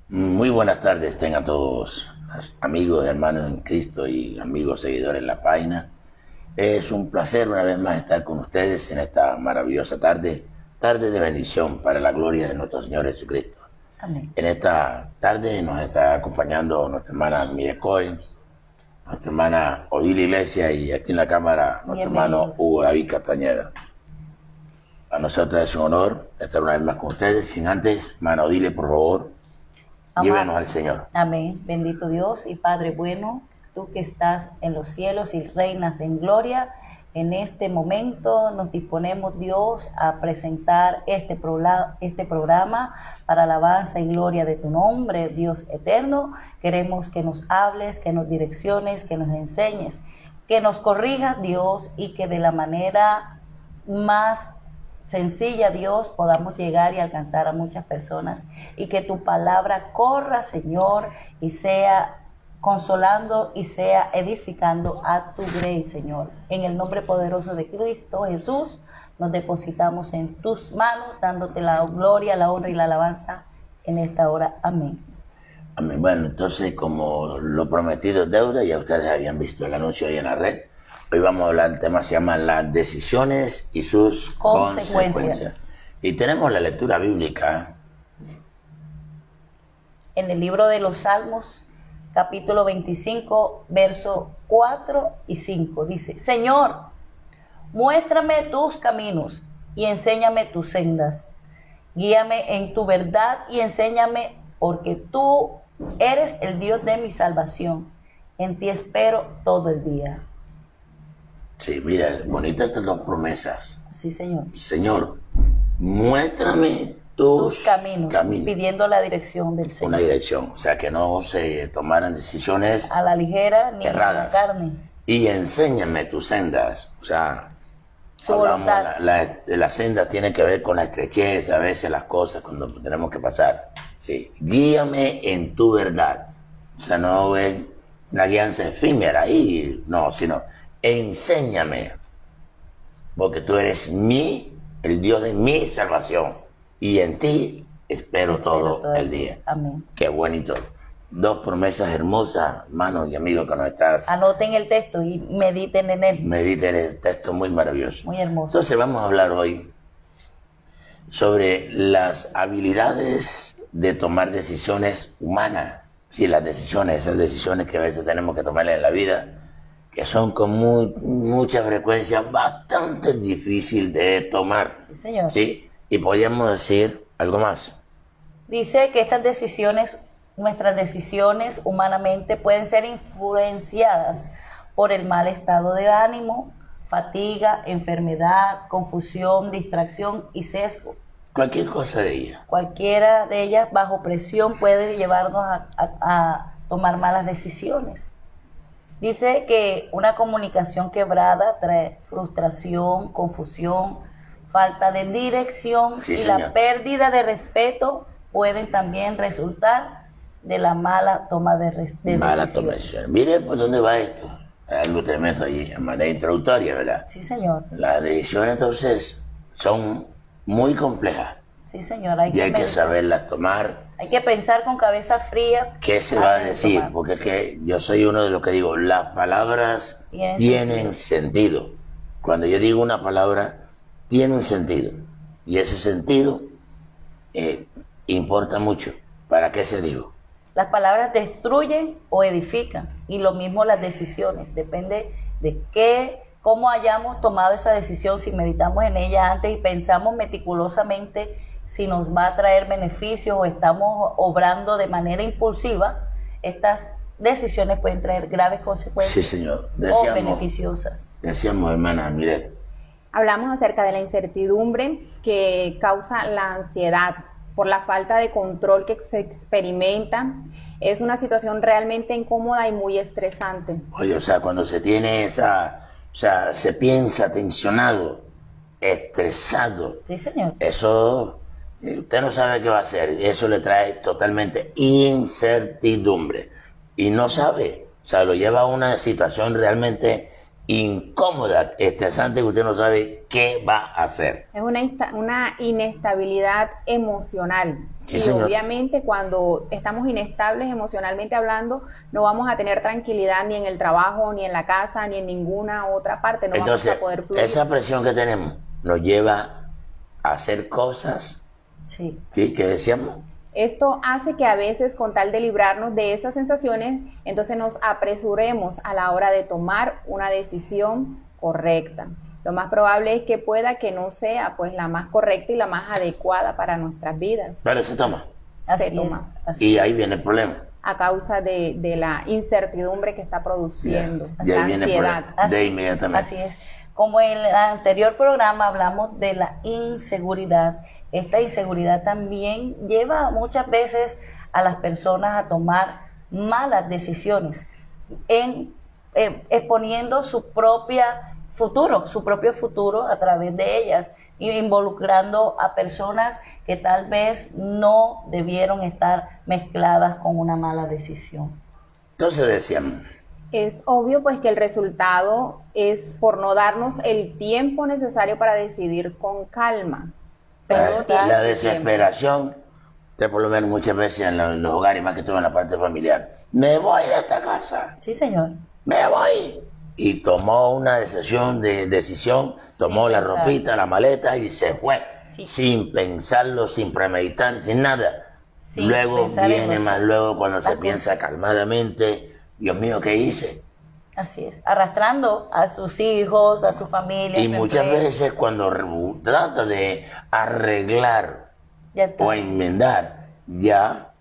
Muy buenas tardes, tengan todos amigos, hermanos en Cristo y amigos seguidores en la página. Es un placer una vez más estar con ustedes en esta maravillosa tarde, tarde de bendición para la gloria de nuestro Señor Jesucristo. Amén. En esta tarde nos está acompañando nuestra hermana Mire Cohen, nuestra hermana Odile Iglesias y aquí en la cámara nuestro hermano Hugo David Castañeda. A nosotros es un honor estar una vez más con ustedes. Sin antes, hermana Odile, por favor, llévenos al Señor. Amén. Bendito Dios y Padre bueno, tú que estás en los cielos y reinas en gloria, en este momento nos disponemos, Dios, a presentar este programa para alabanza y gloria de tu nombre, Dios eterno. Queremos que nos hables, que nos direcciones, que nos enseñes, que nos corrijas, Dios, y que de la manera más sencilla, Dios, podamos llegar y alcanzar a muchas personas, y que tu palabra corra, Señor, y sea consolando y sea edificando a tu grey, Señor. En el nombre poderoso de Cristo Jesús, nos depositamos en tus manos, dándote la gloria, la honra y la alabanza en esta hora. Amén. Amén. Bueno, entonces, como lo prometido es deuda, ya ustedes habían visto el anuncio ahí en la red. Hoy vamos a hablar del tema, se llama las decisiones y sus consecuencias. Y tenemos la lectura bíblica en el libro de los Salmos, capítulo 25, versos 4 y 5. Dice: Señor, muéstrame tus caminos y enséñame tus sendas. Guíame en tu verdad y enséñame, porque tú eres el Dios de mi salvación. En ti espero todo el día. Sí, mira, bonitas estas dos promesas. Sí, Señor. Señor, muéstrame tus caminos. Pidiendo la dirección del Señor. Una dirección, o sea, que no se tomaran decisiones a la ligera ni erradas. A la carne. Y enséñame tus sendas, o sea, las sendas tienen que ver con la estrechez, a veces las cosas cuando tenemos que pasar. Sí, guíame en tu verdad, o sea, no es una guianza efímera ahí, no, sino enséñame, porque tú eres el Dios de mi salvación, y en ti espero todo el día. Amén. Qué bonito. Dos promesas hermosas, hermanos y amigos que nos estás. Anoten el texto y mediten en él. Mediten el texto, muy maravilloso. Muy hermoso. Entonces vamos a hablar hoy sobre las habilidades de tomar decisiones humanas. Sí, las decisiones, esas decisiones que a veces tenemos que tomar en la vida, que son con mucha frecuencia bastante difícil de tomar. Sí, Señor. Sí, y podríamos decir algo más. Dice que estas decisiones, nuestras decisiones humanamente, pueden ser influenciadas por el mal estado de ánimo, fatiga, enfermedad, confusión, distracción y sesgo. Cualquier cosa de ella. Cualquiera de ellas bajo presión puede llevarnos a tomar malas decisiones. Dice que una comunicación quebrada trae frustración, confusión, falta de dirección, sí, y señor. La pérdida de respeto pueden también resultar de la mala toma de decisiones. Mire por dónde va esto. Algo tremendo ahí, de manera introductoria, ¿verdad? Sí, señor. Las decisiones entonces son muy complejas. Sí, señor. Hay que saberlas tomar. Hay que pensar con cabeza fría. ¿Qué se va a decir? Porque es que yo soy uno de los que digo, las palabras tienen sentido. Cuando yo digo una palabra, tiene un sentido. Y ese sentido importa mucho. ¿Para qué se digo? Las palabras destruyen o edifican. Y lo mismo las decisiones. Depende de cómo hayamos tomado esa decisión, si meditamos en ella antes y pensamos meticulosamente si nos va a traer beneficios o estamos obrando de manera impulsiva, estas decisiones pueden traer graves consecuencias. Sí, señor. O beneficiosas. Decíamos, hermana Miret. Hablamos acerca de la incertidumbre que causa la ansiedad por la falta de control que se experimenta. Es una situación realmente incómoda y muy estresante. Oye, o sea, cuando se tiene se piensa tensionado, estresado. Sí, señor. Eso, usted no sabe qué va a hacer. Eso le trae totalmente incertidumbre. Y no sabe. O sea, lo lleva a una situación realmente incómoda, estresante, que usted no sabe qué va a hacer. Es una inestabilidad emocional. Sí, y señor. obviamente cuando estamos inestables emocionalmente hablando, no vamos a tener tranquilidad ni en el trabajo, ni en la casa, ni en ninguna otra parte. No Entonces, vamos a poder fluir. esa presión que tenemos nos lleva a hacer cosas, Sí. ¿sí?, que decíamos. Esto hace que a veces, con tal de librarnos de esas sensaciones, entonces nos apresuremos a la hora de tomar una decisión correcta. Lo más probable es que pueda que no sea pues la más correcta y la más adecuada para nuestras vidas. Pero se toma. Así Se toma. es. Así Y ahí viene el problema. A causa de la incertidumbre que está produciendo, Ya, la ahí viene el ansiedad. problema. Así, De inmediatamente. así es. Como en el anterior programa hablamos de la inseguridad, esta inseguridad también lleva muchas veces a las personas a tomar malas decisiones, exponiendo su propio futuro a través de ellas, y involucrando a personas que tal vez no debieron estar mezcladas con una mala decisión. Entonces decíamos, Es obvio pues que el resultado es por no darnos el tiempo necesario para decidir con calma. Todo tiene la su desesperación, usted por lo menos muchas veces en los hogares, más que todo en la parte familiar, me voy de esta casa, Sí, señor. me voy. Y tomó una decisión, tomó la pensar. ropita, la maleta y se fue, Sí. sin pensarlo, sin premeditar, sin nada. Sin Luego pensar en viene los- más luego cuando se las piensa calmadamente, Dios mío, ¿qué hice? Así es, arrastrando a sus hijos, a su familia. Y a su muchas empresa. veces cuando trata de arreglar Ya está. o enmendar, ya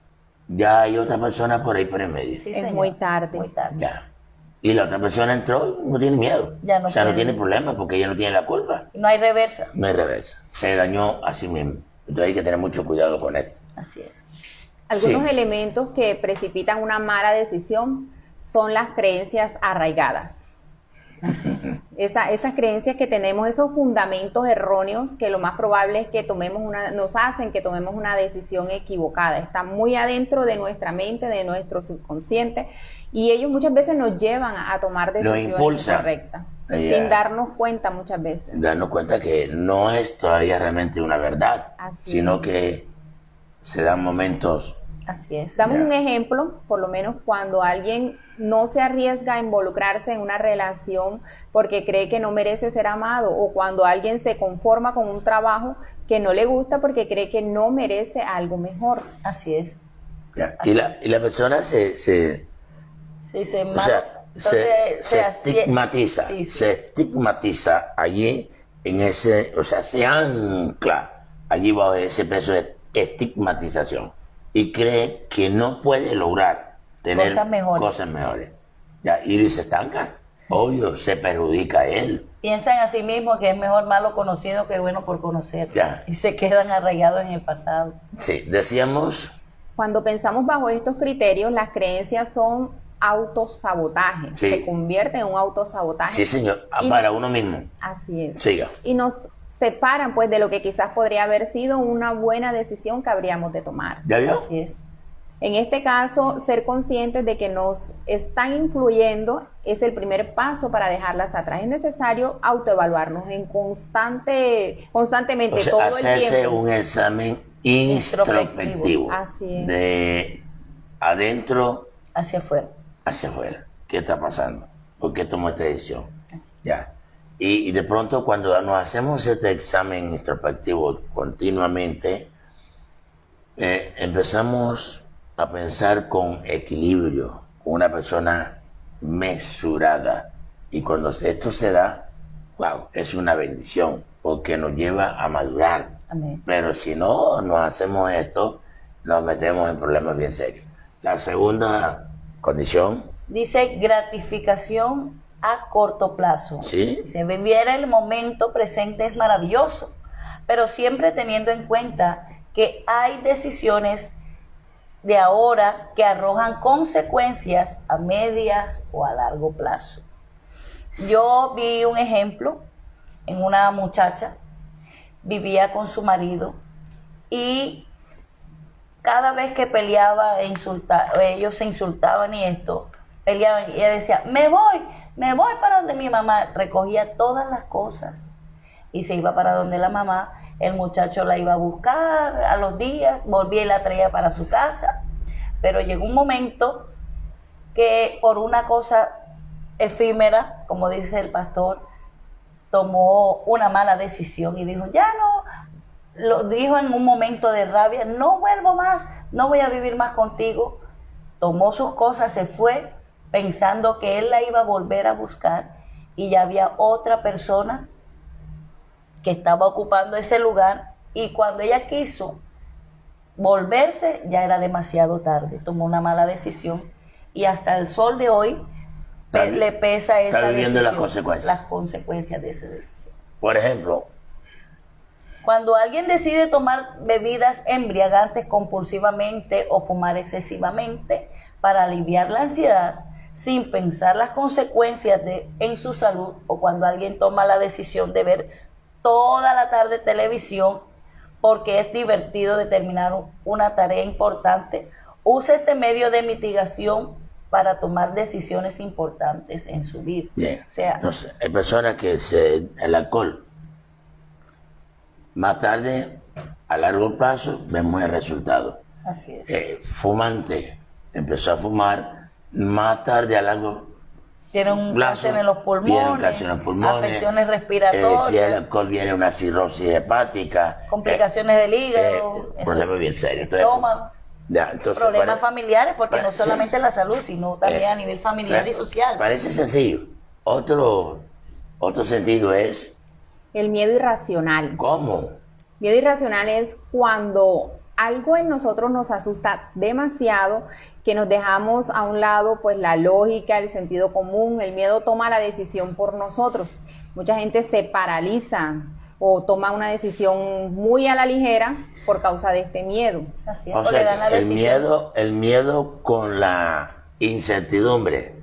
hay otra persona por ahí por en medio. Sí, Es señor. muy tarde. Muy tarde. Ya. Y la otra persona entró y no tiene miedo. Ya no o sea, no puede. tiene problema porque ella no tiene la culpa. Y no hay reversa. No hay reversa. Se dañó a sí mismo. Entonces hay que tener mucho cuidado con esto. Así es. Algunos Sí. elementos que precipitan una mala decisión son las creencias arraigadas. Esas creencias que tenemos, esos fundamentos erróneos que lo más probable es que nos hacen que tomemos una decisión equivocada. Está muy adentro de nuestra mente, de nuestro subconsciente, y ellos muchas veces nos llevan a tomar decisiones impulsan. incorrectas, Ya. sin darnos cuenta muchas veces. Darnos cuenta que no es todavía realmente una verdad, Así sino es. que se dan momentos. Así es. Damos Ya. un ejemplo, por lo menos cuando alguien no se arriesga a involucrarse en una relación porque cree que no merece ser amado, o cuando alguien se conforma con un trabajo que no le gusta porque cree que no merece algo mejor. Así es. Ya. Así Y la persona se Sí, se o sea, se estigmatiza, Sí, sí. se estigmatiza allí en ese, o sea, se ancla allí bajo ese peso de estigmatización y cree que no puede lograr tener Cosas mejores. Ya, y se estanca, obvio, se perjudica a él. Piensan a sí mismos que es mejor malo conocido que bueno por conocer. Ya. Y se quedan arraigados en el pasado. Sí, decíamos, Cuando pensamos bajo estos criterios, las creencias son autosabotaje, Sí. se convierte en un autosabotaje. sí señor, Y- para uno mismo. Así es. Siga. Y nos separan pues de lo que quizás podría haber sido una buena decisión que habríamos de tomar. ¿Ya vio? Así es. En este caso, ser conscientes de que nos están influyendo es el primer paso para dejarlas atrás. Es necesario autoevaluarnos constantemente, O sea, todo el hacerse tiempo. un examen introspectivo. Así es. De adentro Hacia afuera. hacia afuera. ¿Qué está pasando? ¿Por qué tomó esta decisión? Así es. Ya. Y de pronto cuando nos hacemos este examen introspectivo continuamente, empezamos a pensar con equilibrio, con una persona mesurada. Y cuando esto se da, wow, es una bendición, porque nos lleva a madurar. Amén. Pero si no nos hacemos esto, nos metemos en problemas bien serios. La segunda condición, Dice gratificación a corto plazo. ¿sí? Si viviera el momento presente es maravilloso, pero siempre teniendo en cuenta que hay decisiones de ahora que arrojan consecuencias a medias o a largo plazo. Yo vi un ejemplo en una muchacha, vivía con su marido y cada vez que peleaba ellos se insultaban y esto, peleaban y ella decía, me voy para donde mi mamá. Recogía todas las cosas y se iba para donde la mamá. El muchacho la iba a buscar a los días, volvía y la traía para su casa. Pero llegó un momento que por una cosa efímera, como dice el pastor, tomó una mala decisión y dijo, ya no, lo dijo en un momento de rabia, no vuelvo más, no voy a vivir más contigo. Tomó sus cosas, se fue pensando que él la iba a volver a buscar y ya había otra persona que estaba ocupando ese lugar, y cuando ella quiso volverse ya era demasiado tarde. Tomó una mala decisión y hasta el sol de hoy le pesa esa decisión, las consecuencias de esa decisión. Por ejemplo, cuando alguien decide tomar bebidas embriagantes compulsivamente o fumar excesivamente para aliviar la ansiedad sin pensar las consecuencias en su salud, o cuando alguien toma la decisión de ver toda la tarde televisión porque es divertido de terminar una tarea importante, usa este medio de mitigación para tomar decisiones importantes en su vida. Bien. O sea, entonces, hay personas que el alcohol, más tarde, a largo plazo, vemos el resultado. así es. Fumante, empezó a fumar, más tarde, a largo Tiene un cáncer en los pulmones, afecciones respiratorias. Si el alcohol viene una cirrosis hepática, complicaciones del hígado, problemas bien serios. Estómago, entonces, problemas familiares, porque no solamente la salud, sino también a nivel familiar y social. Parece sencillo. Otro sentido es... El miedo irracional. ¿Cómo? Miedo irracional es cuando algo en nosotros nos asusta demasiado, que nos dejamos a un lado pues la lógica, el sentido común. El miedo toma la decisión por nosotros. Mucha gente se paraliza o toma una decisión muy a la ligera por causa de este miedo. Así es, o sea, el miedo con la incertidumbre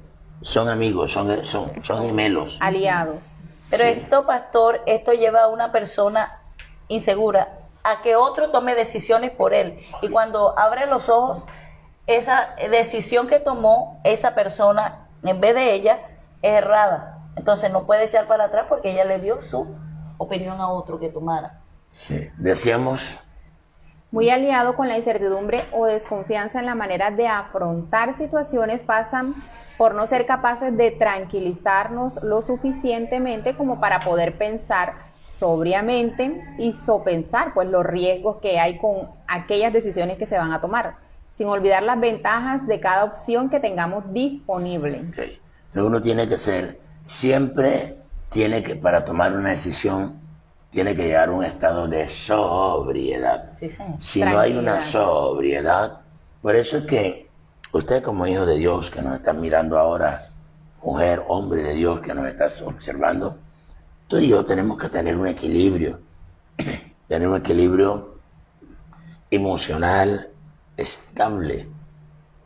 son amigos, son gemelos. Aliados. Pero Sí. esto, pastor, esto lleva a una persona insegura a que otro tome decisiones por él. Y cuando abre los ojos, esa decisión que tomó esa persona en vez de ella es errada. Entonces no puede echar para atrás porque ella le dio su opinión a otro que tomara. Sí. Decíamos... Muy aliado con la incertidumbre o desconfianza en la manera de afrontar situaciones, pasan por no ser capaces de tranquilizarnos lo suficientemente como para poder pensar sobriamente y sopesar pues los riesgos que hay con aquellas decisiones que se van a tomar, sin olvidar las ventajas de cada opción que tengamos disponible. Okay. Uno tiene que para tomar una decisión, tiene que llegar a un estado de sobriedad. Sí, señor. Si no hay una sobriedad, por eso es que usted como hijo de Dios que nos está mirando ahora, mujer, hombre de Dios que nos estás observando, tú y yo tenemos que tener un equilibrio, tener un equilibrio emocional estable,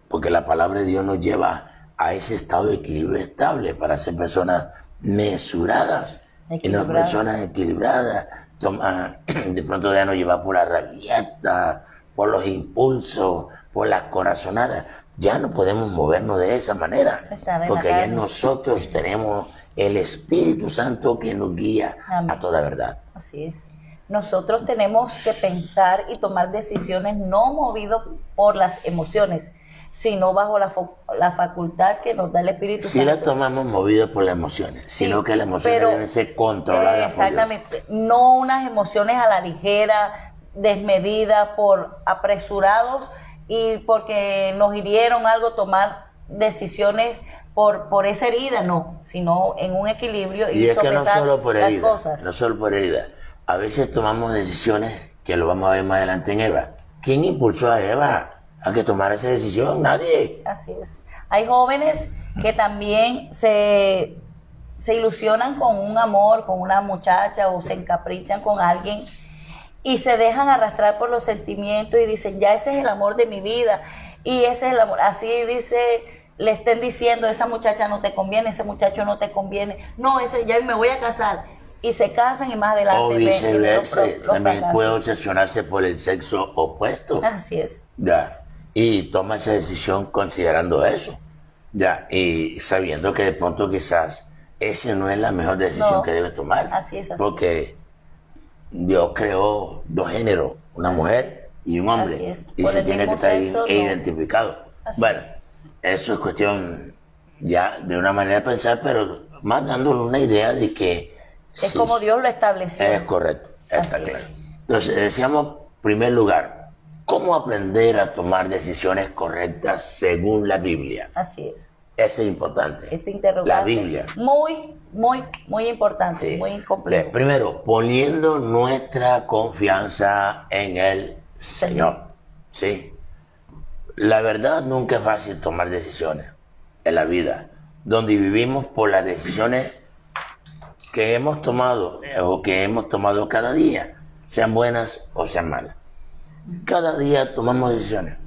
porque la palabra de Dios nos lleva a ese estado de equilibrio estable para ser personas mesuradas y no personas equilibradas. De pronto ya nos lleva por la rabieta, por los impulsos, por las corazonadas. Ya no podemos movernos de esa manera, porque ya nosotros tenemos el Espíritu Santo que nos guía a toda verdad. Así es. Nosotros tenemos que pensar y tomar decisiones no movidos por las emociones, sino bajo la facultad que nos da el Espíritu Santo. Si la tomamos movidos por las emociones, sino que las emociones deben ser controladas exactamente, por Dios. No unas emociones a la ligera, desmedidas, por apresurados y porque nos hirieron algo, tomar decisiones por esa herida, no, sino en un equilibrio y es que no solo por las herida, cosas. no solo por herida. A veces tomamos decisiones que lo vamos a ver más adelante en Eva. ¿Quién impulsó a Eva a que tomara esa decisión? Nadie. Así es. Hay jóvenes que también se ilusionan con un amor, con una muchacha, o se encaprichan con alguien y se dejan arrastrar por los sentimientos y dicen, ya ese es el amor de mi vida, y ese es el amor. Así dice, le estén diciendo, esa muchacha no te conviene, ese muchacho no te conviene, no, ese ya me voy a casar. Y se casan y más adelante o viceversa, los también fracasos. puede obsesionarse por el sexo opuesto. Así es. Ya. Y toma esa decisión considerando eso. Ya, y sabiendo que de pronto quizás esa no es la mejor decisión No, que debe tomar. así es, así porque Dios creó dos géneros, una Así mujer es. y un hombre. Así es. Y Por se el tiene que mismo estar sexo, no. identificado. Así Bueno, eso es cuestión ya de una manera de pensar, pero más dándole una idea de que Es como Dios lo estableció. es correcto, está Así es. claro. Entonces, decíamos, en primer lugar, ¿cómo aprender a tomar decisiones correctas según la Biblia? Así es. Eso es importante. Este interrogante. La Biblia. Muy importante, Sí. muy complejo. Primero, poniendo nuestra confianza en el Señor. Sí. La verdad, nunca es fácil tomar decisiones en la vida, donde vivimos por las decisiones que hemos tomado o que hemos tomado cada día, sean buenas o sean malas. Cada día tomamos decisiones.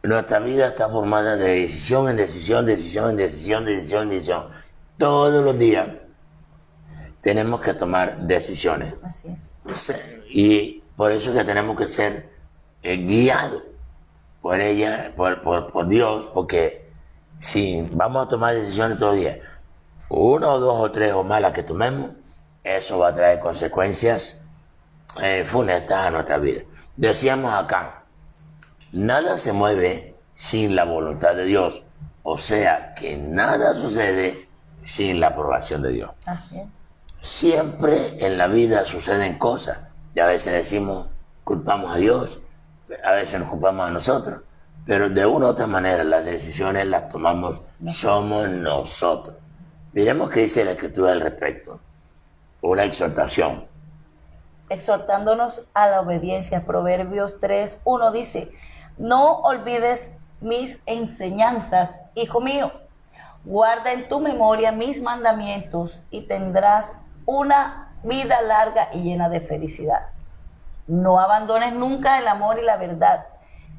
Nuestra vida está formada de decisión en decisión, decisión en decisión, decisión en decisión. Todos los días tenemos que tomar decisiones. Así es. Sí, y por eso es que tenemos que ser guiados por ella, por Dios, porque si vamos a tomar decisiones todos los días, una o dos o tres o malas que tomemos, eso va a traer consecuencias funestas a nuestra vida. Decíamos acá, nada se mueve sin la voluntad de Dios, o sea que nada sucede sin la aprobación de Dios. Así es. Siempre en la vida suceden cosas y a veces decimos, culpamos a Dios, a veces nos culpamos a nosotros, pero de una u otra manera las decisiones las tomamos, somos nosotros. Miremos qué dice la Escritura al respecto, una exhortación. Exhortándonos a la obediencia. Proverbios 3:1 dice, no olvides mis enseñanzas, hijo mío, guarda en tu memoria mis mandamientos y tendrás una vida larga y llena de felicidad. No abandones nunca el amor y la verdad,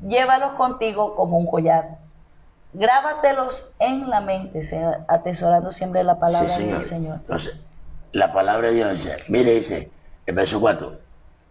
llévalos contigo como un collar. Grábatelos en la mente, atesorando siempre la palabra Sí, del Señor. Entonces, la palabra de Dios dice, mire, dice, el verso 4,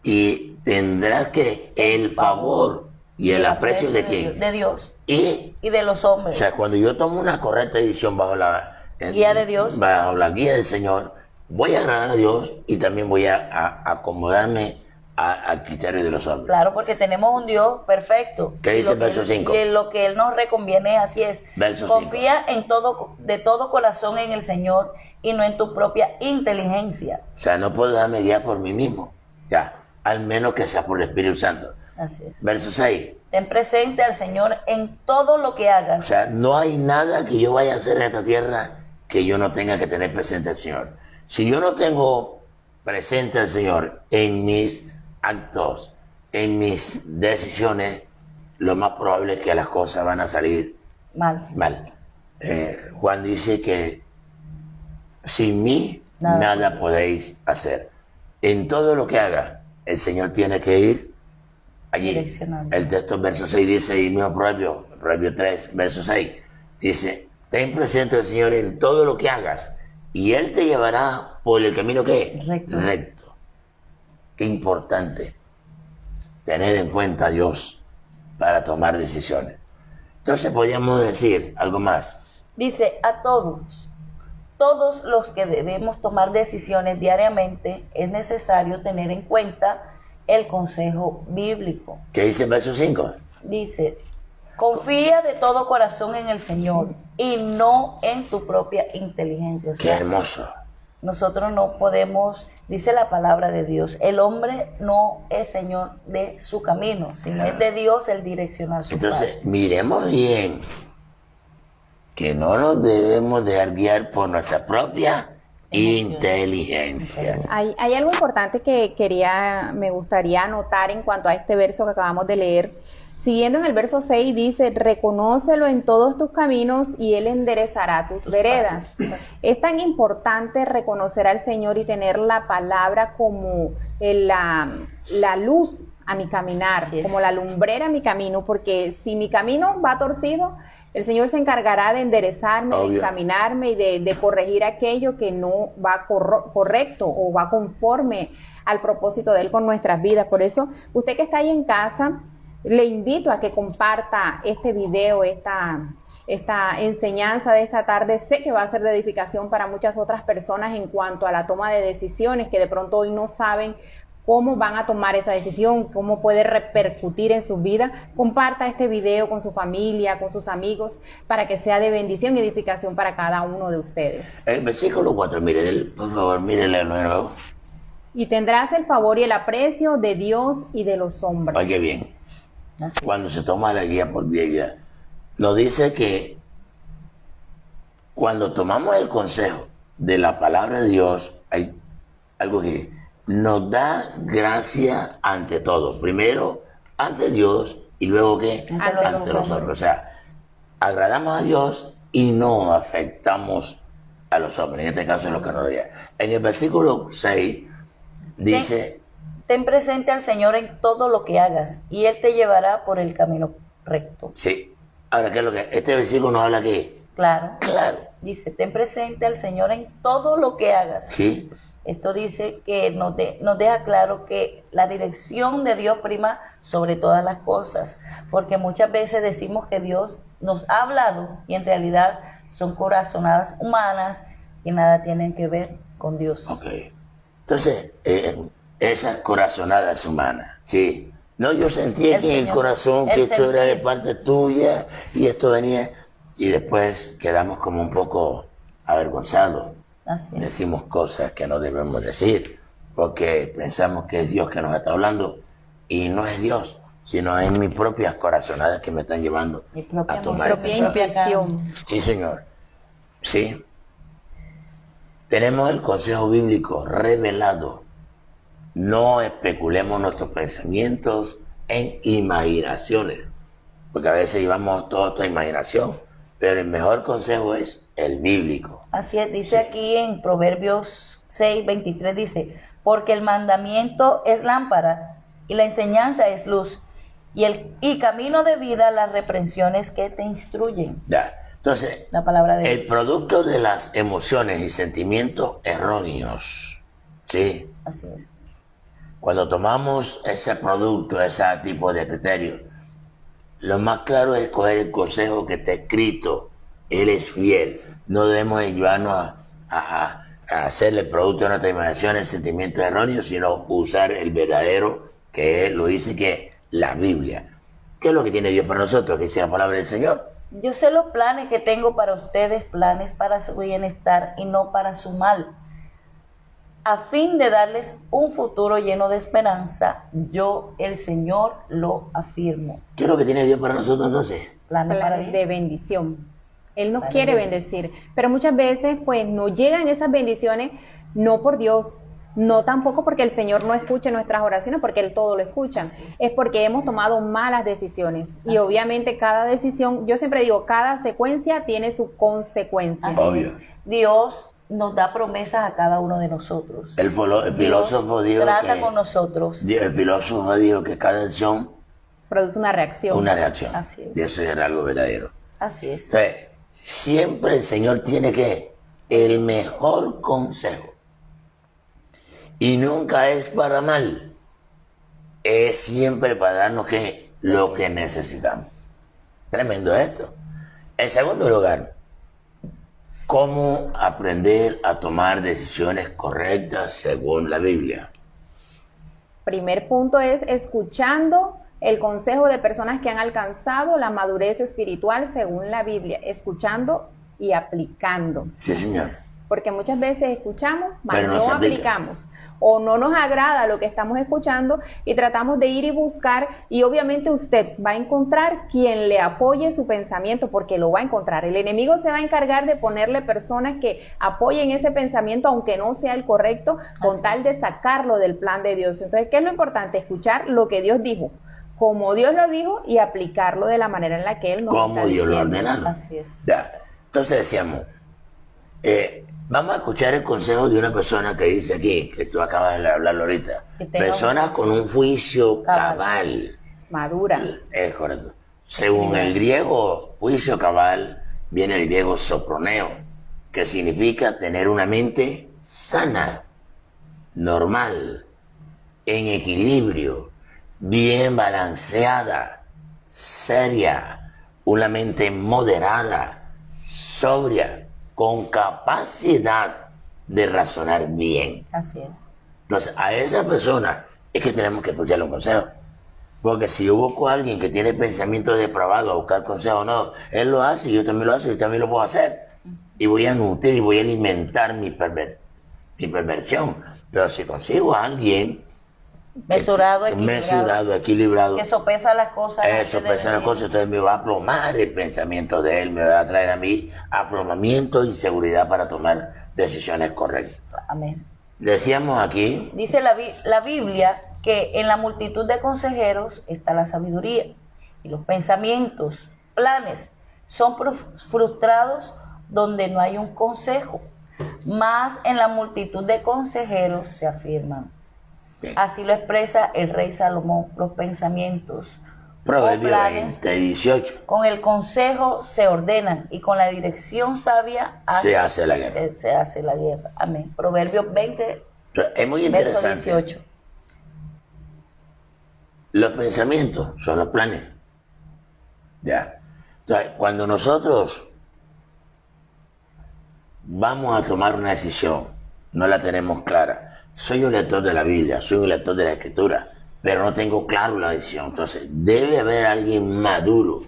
y tendrás que el favor y el aprecio de quién? De Dios Y y de los hombres. o sea, cuando yo tomo una correcta decisión bajo la Guía de Dios. bajo la guía del Señor, voy a agradar a Dios y también voy a acomodarme al criterio de los hombres. Claro, porque tenemos un Dios perfecto. ¿Qué dice Lo el verso que 5? Y lo que Él nos reconviene, así es. Verso Confía en de todo corazón en el Señor y no en tu propia inteligencia. O sea, no puedo dejarme guiar por mí mismo, ya, al menos que sea por el Espíritu Santo. Así es. Verso 6. Ten presente al Señor en todo lo que O hagas. sea, no hay nada que yo vaya a hacer en esta tierra que yo no tenga que tener presente al Señor. Si yo no tengo presente al Señor en mis actos, en mis decisiones, lo más probable es que las cosas van a salir Mal. mal. Juan dice que sin mí nada podéis hacer. En todo lo que haga, el Señor tiene que ir allí. Direccionando. El texto verso 6 dice, y mismo Proverbio 3, verso 6, dice, ten presente al Señor en todo lo que hagas, y Él te llevará por el camino que Recto. Qué importante tener en cuenta a Dios para tomar decisiones. Entonces podríamos decir algo más. Dice, a todos los que debemos tomar decisiones diariamente, es necesario tener en cuenta el consejo bíblico. ¿Qué dice el verso 5? Dice, confía de todo corazón en el Señor y no en tu propia inteligencia. O Qué sea, hermoso. nosotros no podemos, dice la palabra de Dios, el hombre no es señor de su camino, sino es de Dios el direccionar su Entonces, paso. miremos bien que no nos debemos dejar guiar por nuestra propia inteligencia. Hay algo importante que me gustaría anotar en cuanto a este verso que acabamos de leer. Siguiendo en el verso 6 dice, reconócelo en todos tus caminos y Él enderezará tus veredas. pasos. Es tan importante reconocer al Señor y tener la palabra como la luz a mi caminar, Así es. como la lumbrera a mi camino, porque si mi camino va torcido, el Señor se encargará de enderezarme, Obvio. de encaminarme y de corregir aquello que no va correcto o va conforme al propósito de Él con nuestras vidas. Por eso, usted que está ahí en casa, le invito a que comparta este video, esta enseñanza de esta tarde. Sé que va a ser de edificación para muchas otras personas en cuanto a la toma de decisiones que de pronto hoy no saben cómo van a tomar esa decisión, cómo puede repercutir en su vida. Comparta este video con su familia, con sus amigos, para que sea de bendición y edificación para cada uno de ustedes. El versículo 4, mire, por favor, mírele de nuevo. Y tendrás el favor y el aprecio de Dios y de los hombres. Oye bien, Así es. cuando se toma la guía por vida, nos dice que cuando tomamos el consejo de la palabra de Dios, hay algo que nos da gracia ante todo. Primero, ante Dios, y luego que Ante los hombres. O sea, agradamos a Dios y no afectamos a los hombres. En este caso es lo que nos dice. En el versículo 6 dice, Ten presente al Señor en todo lo que hagas, y Él te llevará por el camino recto. sí. Ahora, ¿qué es lo que? Este versículo nos habla que, Claro. claro, Dice, ten presente al Señor en todo lo que hagas. sí, Esto dice que nos deja claro que la dirección de Dios prima sobre todas las cosas, porque muchas veces decimos que Dios nos ha hablado y en realidad son corazonadas humanas que nada tienen que ver con Dios. ok. Entonces, esa corazonada es humana, sí. No, yo sentía El que el Señor, corazón, que el esto era de sentir. parte tuya y esto venía, y después quedamos como un poco avergonzados. Así es. Decimos cosas que no debemos decir, porque pensamos que es Dios que nos está hablando, y no es Dios, sino es mis propias corazonadas que me están llevando Mi propia a tomar emoción. Propia esta decisión. intuición. Sí, señor. Sí. Tenemos el consejo bíblico revelado. No especulemos nuestros pensamientos en imaginaciones, porque a veces llevamos toda esta imaginación, pero el mejor consejo es el bíblico. Así es, dice aquí en Proverbios 6:23, dice, porque el mandamiento es lámpara y la enseñanza es luz, y camino de vida las reprensiones que te instruyen. Ya. Entonces, La palabra de el Dios. producto de las emociones y sentimientos erróneos, ¿sí? Así es. Cuando tomamos ese producto, ese tipo de criterio, lo más claro es coger el consejo que está escrito. Él es fiel. No debemos llevarnos a hacerle el producto de nuestras imaginaciones, sentimientos erróneos, sino usar el verdadero, que él lo dice, que es la Biblia. ¿Qué es lo que tiene Dios para nosotros? Que dice la palabra del Señor. Yo sé los planes que tengo para ustedes, planes para su bienestar y no para su mal, a fin de darles un futuro lleno de esperanza. Yo, el Señor, lo afirmo. ¿Qué es lo que tiene Dios para nosotros entonces? Planes para Planes bien. de bendición. Él nos Planes quiere de bendecir, pero muchas veces pues no llegan esas bendiciones, no por Dios, no tampoco porque el Señor no escuche nuestras oraciones, porque Él todo lo escucha, es porque hemos tomado malas decisiones. Y Así obviamente cada decisión, yo siempre digo, cada secuencia tiene su consecuencia. Así Obvio. es. Dios nos da promesas a cada uno de nosotros. El filósofo Dios dijo trata que, con nosotros. el filósofo dijo que cada acción Produce una reacción. una reacción. Así es. Y eso era algo verdadero. Así es. Entonces, siempre el Señor tiene que el mejor consejo. Y nunca es para mal. Es siempre para darnos que lo que necesitamos. Tremendo esto. En segundo lugar, ¿cómo aprender a tomar decisiones correctas según la Biblia? Primer punto es escuchando el consejo de personas que han alcanzado la madurez espiritual según la Biblia, escuchando y aplicando. Sí, señor. Porque muchas veces escuchamos, mas Pero no no se aplica. aplicamos, o no nos agrada lo que estamos escuchando y tratamos de ir y buscar, y obviamente usted va a encontrar quien le apoye su pensamiento, porque lo va a encontrar. El enemigo se va a encargar de ponerle personas que apoyen ese pensamiento, aunque no sea el correcto, con tal de sacarlo del plan de Dios. Entonces, ¿qué es lo importante? Escuchar lo que Dios dijo, como Dios lo dijo, y aplicarlo de la manera en la que Él nos Como está Dios lo ha diciendo. ordenado. Así es. Ya. Entonces decíamos, vamos a escuchar el consejo de una persona que dice aquí, que tú acabas de hablarlo ahorita. Que tenga Personas un con un juicio cabal. cabal. Maduras. Es correcto. Según el griego juicio cabal, viene el griego soproneo, que significa tener una mente sana, normal, en equilibrio, bien balanceada, seria, una mente moderada, sobria, con capacidad de razonar bien. Así es. Entonces, a esa persona es que tenemos que escucharle un consejo. Porque si yo busco a alguien que tiene pensamientos depravados a buscar consejo, no, él lo hace, yo también lo hago, yo también lo puedo hacer. Y voy a nutrir y voy a alimentar mi perversión. Pero si consigo a alguien Mesurado, equilibrado, que sopesa las cosas. eso pesa las cosas, entonces me va a aplomar el pensamiento de él, me va a traer a mí aplomamiento y seguridad para tomar decisiones correctas. Amén. Decíamos aquí, Dice la Biblia que en la multitud de consejeros está la sabiduría y los pensamientos, planes son frustrados donde no hay un consejo, más en la multitud de consejeros se afirman. Así lo expresa el rey Salomón, los pensamientos Proverbios o planes 20:18. con el consejo se ordenan y con la dirección sabia Se hace la guerra. Se hace la guerra. Amén. Proverbios 20, Es muy verso interesante. 18. Los pensamientos son los planes. Ya. Entonces, cuando nosotros vamos a tomar una decisión, no la tenemos clara. Soy un lector de la Biblia, soy un lector de la Escritura, pero no tengo claro la decisión. Entonces, debe haber alguien maduro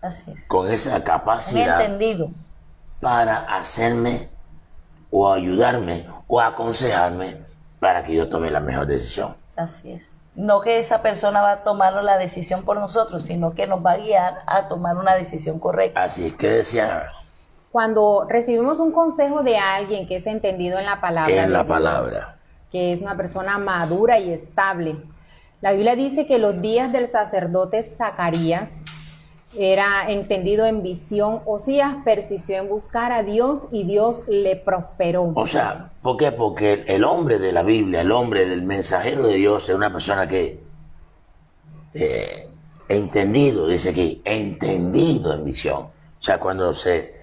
Así es. con esa Un capacidad entendido. para hacerme o ayudarme o aconsejarme para que yo tome la mejor decisión. Así es. No que esa persona va a tomar la decisión por nosotros, sino que nos va a guiar a tomar una decisión correcta. Así es que decía Cuando recibimos un consejo de alguien que es entendido en la palabra, en de la Dios, palabra. que es una persona madura y estable, la Biblia dice que los días del sacerdote Zacarías era entendido en visión. Osías persistió en buscar a Dios y Dios le prosperó. O sea, ¿por qué? Porque el hombre de la Biblia, el hombre del mensajero de Dios es una persona que entendido, dice aquí, entendido en visión. O sea, cuando se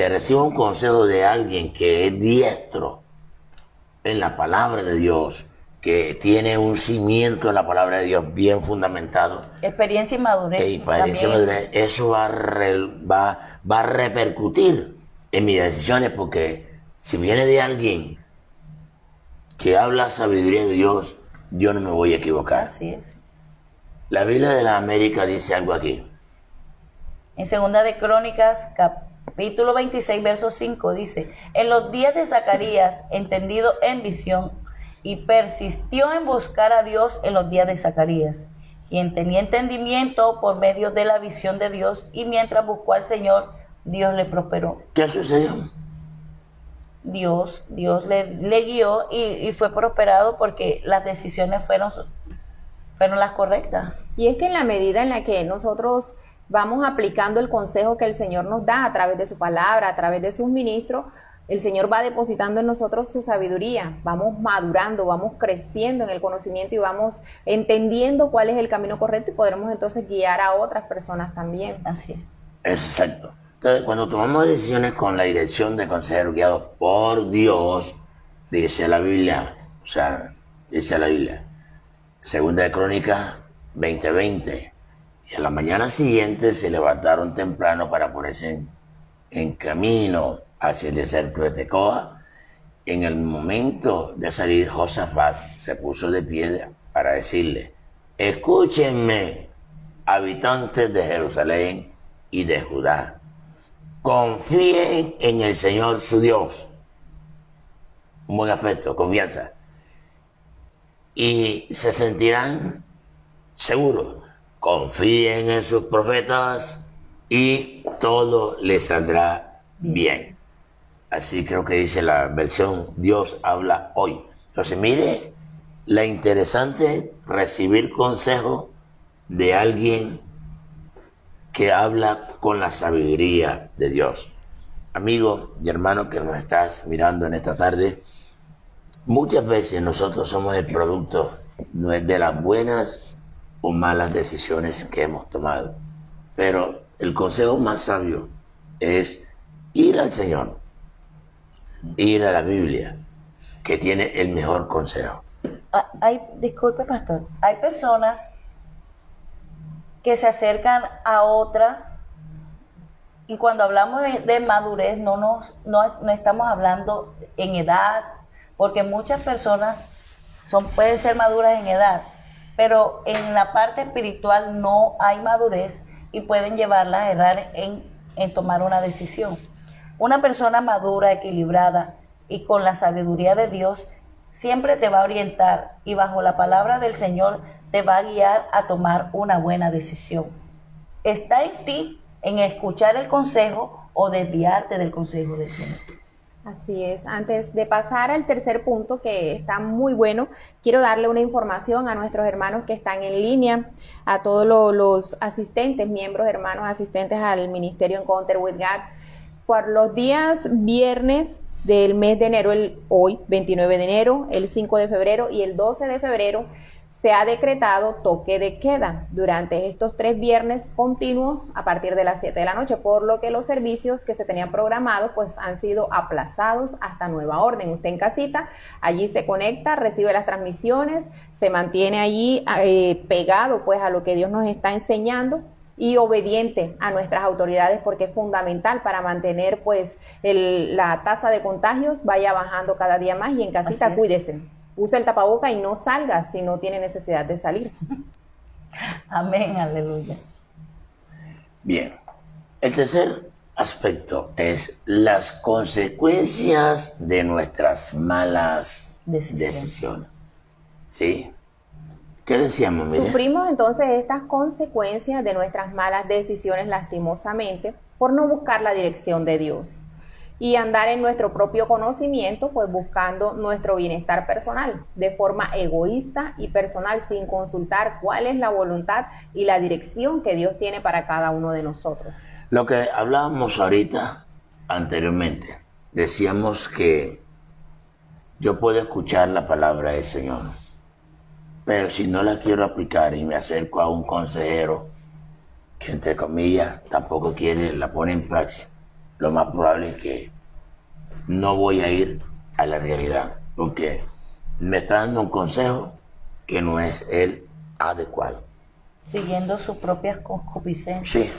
recibe un consejo de alguien que es diestro en la palabra de Dios, que tiene un cimiento en la palabra de Dios bien fundamentado, Experiencia y madurez. eso va a repercutir en mis decisiones, porque si viene de alguien que habla sabiduría de Dios, yo no me voy a equivocar. Así es. La Biblia de la América dice algo aquí. En Segunda de Crónicas, capítulo 26, verso 5, dice: en los días de Zacarías, entendido en visión, y persistió en buscar a Dios en los días de Zacarías, quien tenía entendimiento por medio de la visión de Dios, y mientras buscó al Señor, Dios le prosperó. ¿Qué sucedió? Dios le guió y fue prosperado porque las decisiones fueron las correctas. Y es que en la medida en la que nosotros vamos aplicando el consejo que el Señor nos da a través de su palabra, a través de sus ministros, el Señor va depositando en nosotros su sabiduría, vamos madurando, vamos creciendo en el conocimiento y vamos entendiendo cuál es el camino correcto, y podremos entonces guiar a otras personas también. Así es. Es exacto. Entonces, cuando tomamos decisiones con la dirección de consejeros guiados por Dios, dice la Biblia, Segunda de Crónicas 20:20, y a la mañana siguiente se levantaron temprano para ponerse en camino hacia el desierto de Tecoa. En el momento de salir, Josafat se puso de pie para decirle: escúchenme, habitantes de Jerusalén y de Judá, confíen en el Señor su Dios. Un buen aspecto, confianza. Y se sentirán seguros. Confíen en sus profetas y todo les saldrá bien. Así creo que dice la versión Dios habla hoy. Entonces mire la interesante recibir consejo de alguien que habla con la sabiduría de Dios. Amigo y hermano que nos estás mirando en esta tarde, muchas veces nosotros somos el producto de las buenas o malas decisiones que hemos tomado. Pero el consejo más sabio es ir al Señor, ir a la Biblia, que tiene el mejor consejo. Disculpe, pastor, hay personas que se acercan a otra Y cuando hablamos de madurez, no estamos hablando en edad, porque muchas personas pueden ser maduras en edad, pero en la parte espiritual no hay madurez y pueden llevarlas a errar en tomar una decisión. Una persona madura, equilibrada y con la sabiduría de Dios siempre te va a orientar y bajo la palabra del Señor te va a guiar a tomar una buena decisión. Está en ti en escuchar el consejo o desviarte del consejo del Señor. Así es. Antes de pasar al tercer punto, que está muy bueno, quiero darle una información a nuestros hermanos que están en línea, a todos los asistentes, miembros, hermanos, asistentes al Ministerio Encounter with God. Por los días viernes del mes de enero, hoy, 29 de enero, el 5 de febrero y el 12 de febrero, se ha decretado toque de queda durante estos 3 viernes continuos a partir de las 7 de la noche, por lo que los servicios que se tenían programados pues han sido aplazados hasta nueva orden. Usted en casita, allí se conecta, recibe las transmisiones, se mantiene allí pegado pues a lo que Dios nos está enseñando y obediente a nuestras autoridades, porque es fundamental para mantener pues la tasa de contagios vaya bajando cada día más. Y en casita cuídese. Use el tapaboca y no salga si no tiene necesidad de salir. Amén, aleluya. Bien, el tercer aspecto es las consecuencias de nuestras malas decisiones. ¿Sí? ¿Qué decíamos, Miriam? Sufrimos entonces estas consecuencias de nuestras malas decisiones lastimosamente por no buscar la dirección de Dios y andar en nuestro propio conocimiento, pues buscando nuestro bienestar personal de forma egoísta y personal, sin consultar cuál es la voluntad y la dirección que Dios tiene para cada uno de nosotros. Lo que hablábamos ahorita anteriormente, decíamos que yo puedo escuchar la palabra del Señor, pero si no la quiero aplicar y me acerco a un consejero que, entre comillas, tampoco la pone en praxis, lo más probable es que no voy a ir a la realidad, porque me está dando un consejo que no es el adecuado. Siguiendo sus propias concupiscencias. Sí.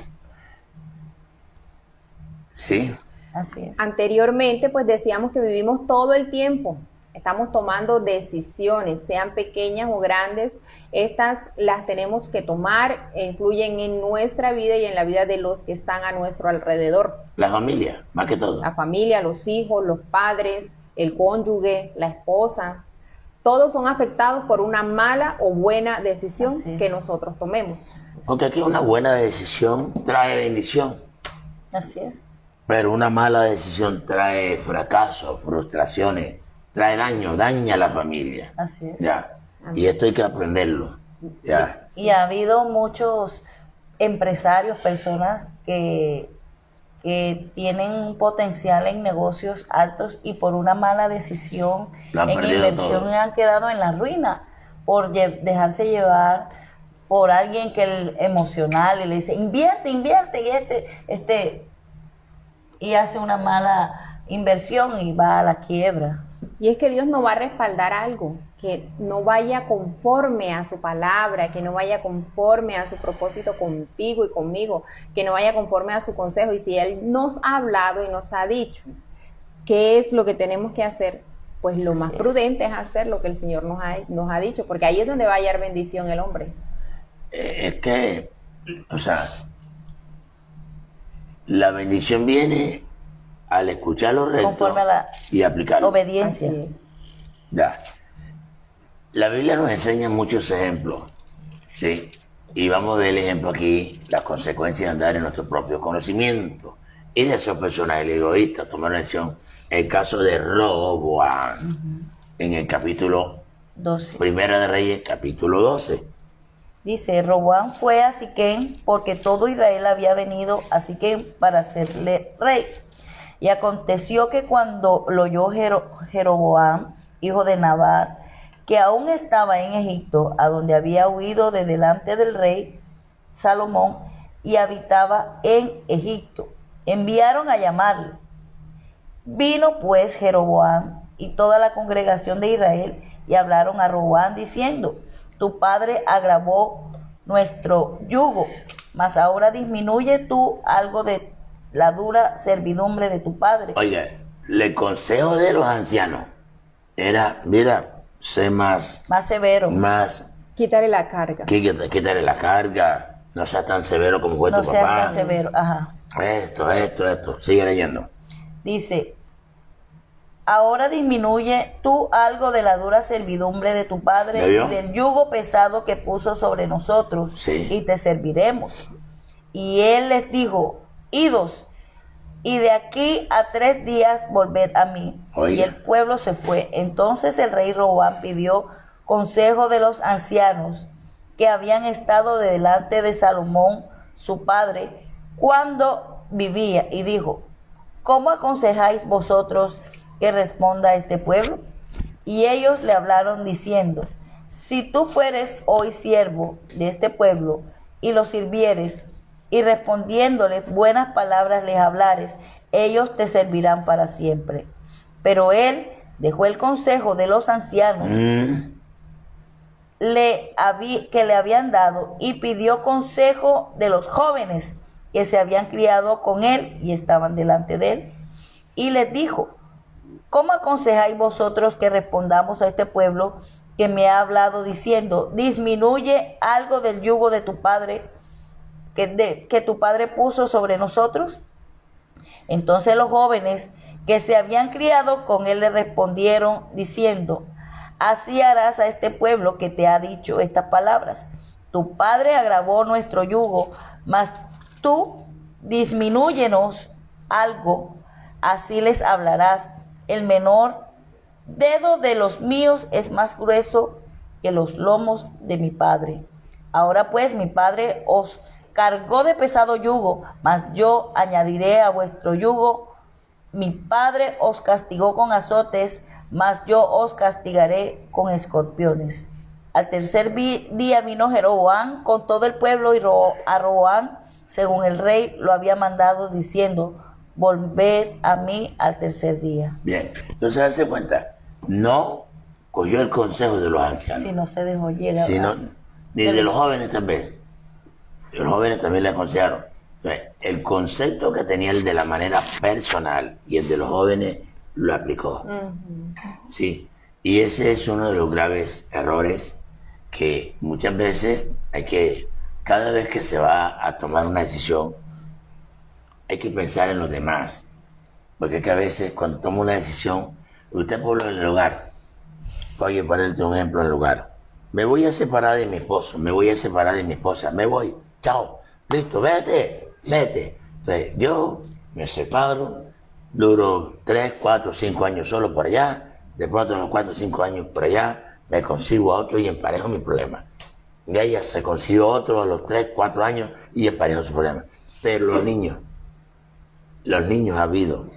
Sí. Así es. Anteriormente, pues decíamos que vivimos todo el tiempo. Estamos tomando decisiones, sean pequeñas o grandes. Estas las tenemos que tomar, influyen en nuestra vida y en la vida de los que están a nuestro alrededor. La familia, más que todo. La familia, los hijos, los padres, el cónyuge, la esposa. Todos son afectados por una mala o buena decisión que nosotros tomemos. Porque aquí una buena decisión trae bendición. Así es. Pero una mala decisión trae fracaso, frustraciones, trae daña a la familia. Así es. Ya. Y esto hay que aprenderlo. Ya. Y ha habido muchos empresarios, personas que tienen un potencial en negocios altos y por una mala decisión en inversión han quedado en la ruina por dejarse llevar por alguien que emocional y le dice invierte y hace una mala inversión y va a la quiebra. Y es que Dios no va a respaldar algo que no vaya conforme a su palabra, que no vaya conforme a su propósito contigo y conmigo, que no vaya conforme a su consejo. Y si Él nos ha hablado y nos ha dicho qué es lo que tenemos que hacer, pues lo más prudente es hacer lo que el Señor nos ha dicho, porque ahí es donde va a hallar bendición el hombre. Es que, o sea, la bendición viene al escuchar lo recto conforme a la y aplicarlo. Obediencia. Así es. Ya. La Biblia nos enseña muchos ejemplos, ¿sí? Y vamos a ver el ejemplo aquí, las consecuencias de andar en nuestro propio conocimiento y de esos personajes egoístas. Tomar atención, el caso de Roboam, en el capítulo 12. Primera de Reyes, capítulo 12. Dice, Roboam fue a Siquem porque todo Israel había venido a Siquem para hacerle rey. Y aconteció que cuando lo oyó Jeroboam, hijo de Nabat, que aún estaba en Egipto, a donde había huido de delante del rey Salomón, y habitaba en Egipto, enviaron a llamarle. Vino pues Jeroboam y toda la congregación de Israel, y hablaron a Roboam diciendo, tu padre agravó nuestro yugo, mas ahora disminuye tú algo de la dura servidumbre de tu padre. Oiga, el consejo de los ancianos era, mira, sé más Severo. Quítale la carga. Quítale la carga, no seas tan severo como fue No tu seas papá. tan severo. Ajá. Esto. Sigue leyendo. Dice, ahora disminuye tú algo de la dura servidumbre de tu padre ¿Ya vio? y del yugo pesado que puso sobre nosotros, Sí. y te serviremos. Y él les dijo, idos, y de aquí a 3 días volved a mí. Oiga. Y el pueblo se fue. Entonces el rey Roboam pidió consejo de los ancianos que habían estado delante de Salomón, su padre, cuando vivía, y dijo, ¿cómo aconsejáis vosotros que responda a este pueblo? Y ellos le hablaron diciendo, si tú fueres hoy siervo de este pueblo y los sirvieres, y respondiéndoles buenas palabras les hablares, ellos te servirán para siempre. Pero él dejó el consejo de los ancianos que le habían dado y pidió consejo de los jóvenes que se habían criado con él y estaban delante de él. Y les dijo, ¿cómo aconsejáis vosotros que respondamos a este pueblo que me ha hablado diciendo, disminuye algo del yugo de tu padre que tu padre puso sobre nosotros? Entonces los jóvenes que se habían criado con él le respondieron diciendo, así harás a este pueblo que te ha dicho estas palabras. Tu padre agravó nuestro yugo, mas tú disminúyenos algo, así les hablarás. El menor dedo de los míos es más grueso que los lomos de mi padre. Ahora pues mi padre os cargó de pesado yugo, mas yo añadiré a vuestro yugo. Mi padre os castigó con azotes, mas yo os castigaré con escorpiones. Al tercer día vino Jeroboam con todo el pueblo y a Roboam, según el rey lo había mandado, diciendo, volved a mí al tercer día. Bien, entonces hace cuenta, no cogió el consejo de los ancianos, Si no se dejó llegar. sino ni de los jóvenes también. Los jóvenes también le aconsejaron. Entonces, el concepto que tenía el de la manera personal y el de los jóvenes lo aplicó. Sí, y ese es uno de los graves errores que muchas veces cada vez que se va a tomar una decisión, hay que pensar en los demás. Porque es que a veces cuando toma una decisión, usted pone en el hogar, oye, ponerte un ejemplo en el hogar, me voy a separar de mi esposo, me voy a separar de mi esposa, me voy, chao, listo, vete. Entonces yo me separo, duro 3, 4, 5 años solo por allá, de pronto en los 4 o 5 años por allá, me consigo a otro y emparejo mi problema. Y ella se consiguió otro a los 3, 4 años y emparejo su problema. Pero los niños ha habido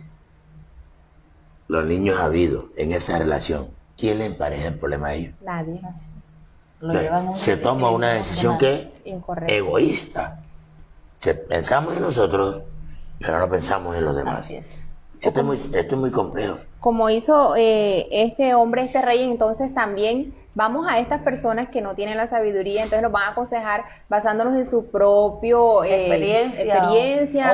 en esa relación. ¿Quién le empareja el problema a ellos? Nadie. Se toma una decisión que Incorrecta. egoísta. Pensamos en nosotros, pero no pensamos en los demás. Así es. Esto es muy complejo. Como hizo este hombre, este rey, entonces también vamos a estas personas que no tienen la sabiduría, entonces nos van a aconsejar basándonos en su propio experiencia,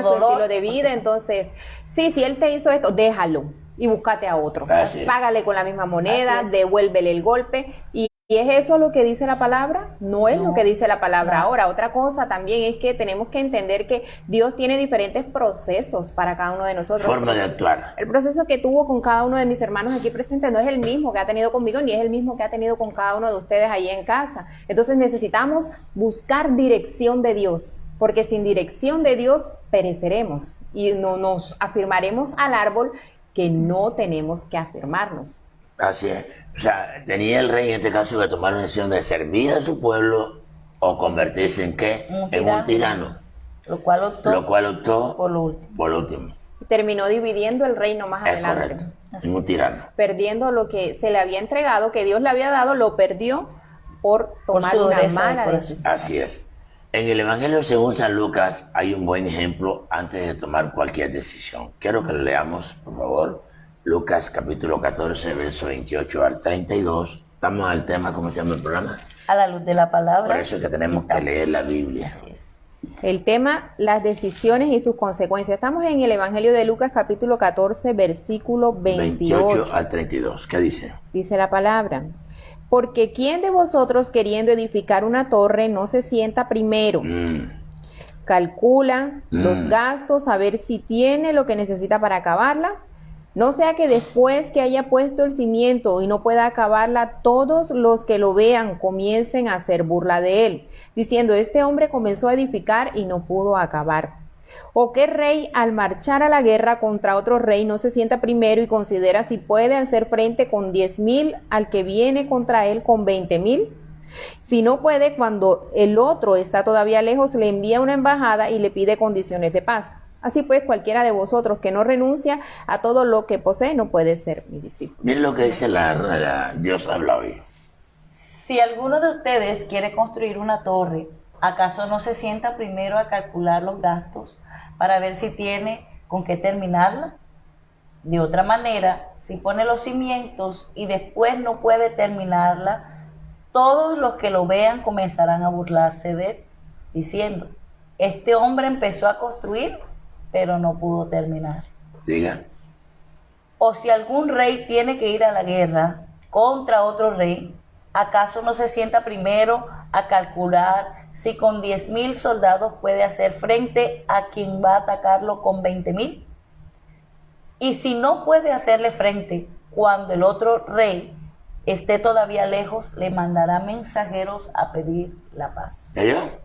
o su dolor. estilo de vida. Entonces, sí, si él te hizo esto, déjalo y búscate a otro. Así es. Págale con la misma moneda, Así es. devuélvele el golpe. ¿Y es eso lo que dice la palabra? No es lo que dice la palabra. No. Ahora, otra cosa también es que tenemos que entender que Dios tiene diferentes procesos para cada uno de nosotros. Forma de actuar. El proceso que tuvo con cada uno de mis hermanos aquí presentes no es el mismo que ha tenido conmigo, ni es el mismo que ha tenido con cada uno de ustedes ahí en casa. Entonces necesitamos buscar dirección de Dios, porque sin dirección de Dios pereceremos y no nos afirmaremos al árbol que no tenemos que afirmarnos. Así es. O sea, tenía el rey en este caso que tomar la decisión de servir a su pueblo o convertirse en ¿qué? En un tirano. Lo cual optó por lo último. Por lo último. Terminó dividiendo el reino más Es adelante. correcto. En un tirano. Perdiendo lo que se le había entregado, que Dios le había dado, lo perdió por tomar su una dureza de mala corazón. decisión. Así es. En el Evangelio según San Lucas hay un buen ejemplo antes de tomar cualquier decisión. Quiero que lo leamos, por favor. Lucas capítulo 14, verso 28 al 32. Estamos al tema, ¿cómo se llama el programa? A la luz de la palabra. Por eso es que tenemos que leer la Biblia. Así es. El tema, las decisiones y sus consecuencias. Estamos en el Evangelio de Lucas, capítulo 14, versículo 28 al 32. ¿Qué dice? Dice la palabra: porque ¿quién de vosotros, queriendo edificar una torre, no se sienta primero? Calcula los gastos, a ver si tiene lo que necesita para acabarla. No sea que después que haya puesto el cimiento y no pueda acabarla, todos los que lo vean comiencen a hacer burla de él, diciendo: este hombre comenzó a edificar y no pudo acabar. ¿O qué rey, al marchar a la guerra contra otro rey, no se sienta primero y considera si puede hacer frente con 10,000 al que viene contra él con 20,000? Si no puede, cuando el otro está todavía lejos, le envía una embajada y le pide condiciones de paz. Así pues, cualquiera de vosotros que no renuncia a todo lo que posee no puede ser mi discípulo. Miren lo que dice Dios habla hoy. Si alguno de ustedes quiere construir una torre, ¿acaso no se sienta primero a calcular los gastos para ver si tiene con qué terminarla? De otra manera, si pone los cimientos y después no puede terminarla, todos los que lo vean comenzarán a burlarse de él, diciendo: este hombre empezó a construir, pero no pudo terminar. Diga. O si algún rey tiene que ir a la guerra contra otro rey, ¿acaso no se sienta primero a calcular si con 10,000 soldados puede hacer frente a quien va a atacarlo con 20,000? Y si no puede hacerle frente, cuando el otro rey esté todavía lejos, le mandará mensajeros a pedir la paz. ¿Yo?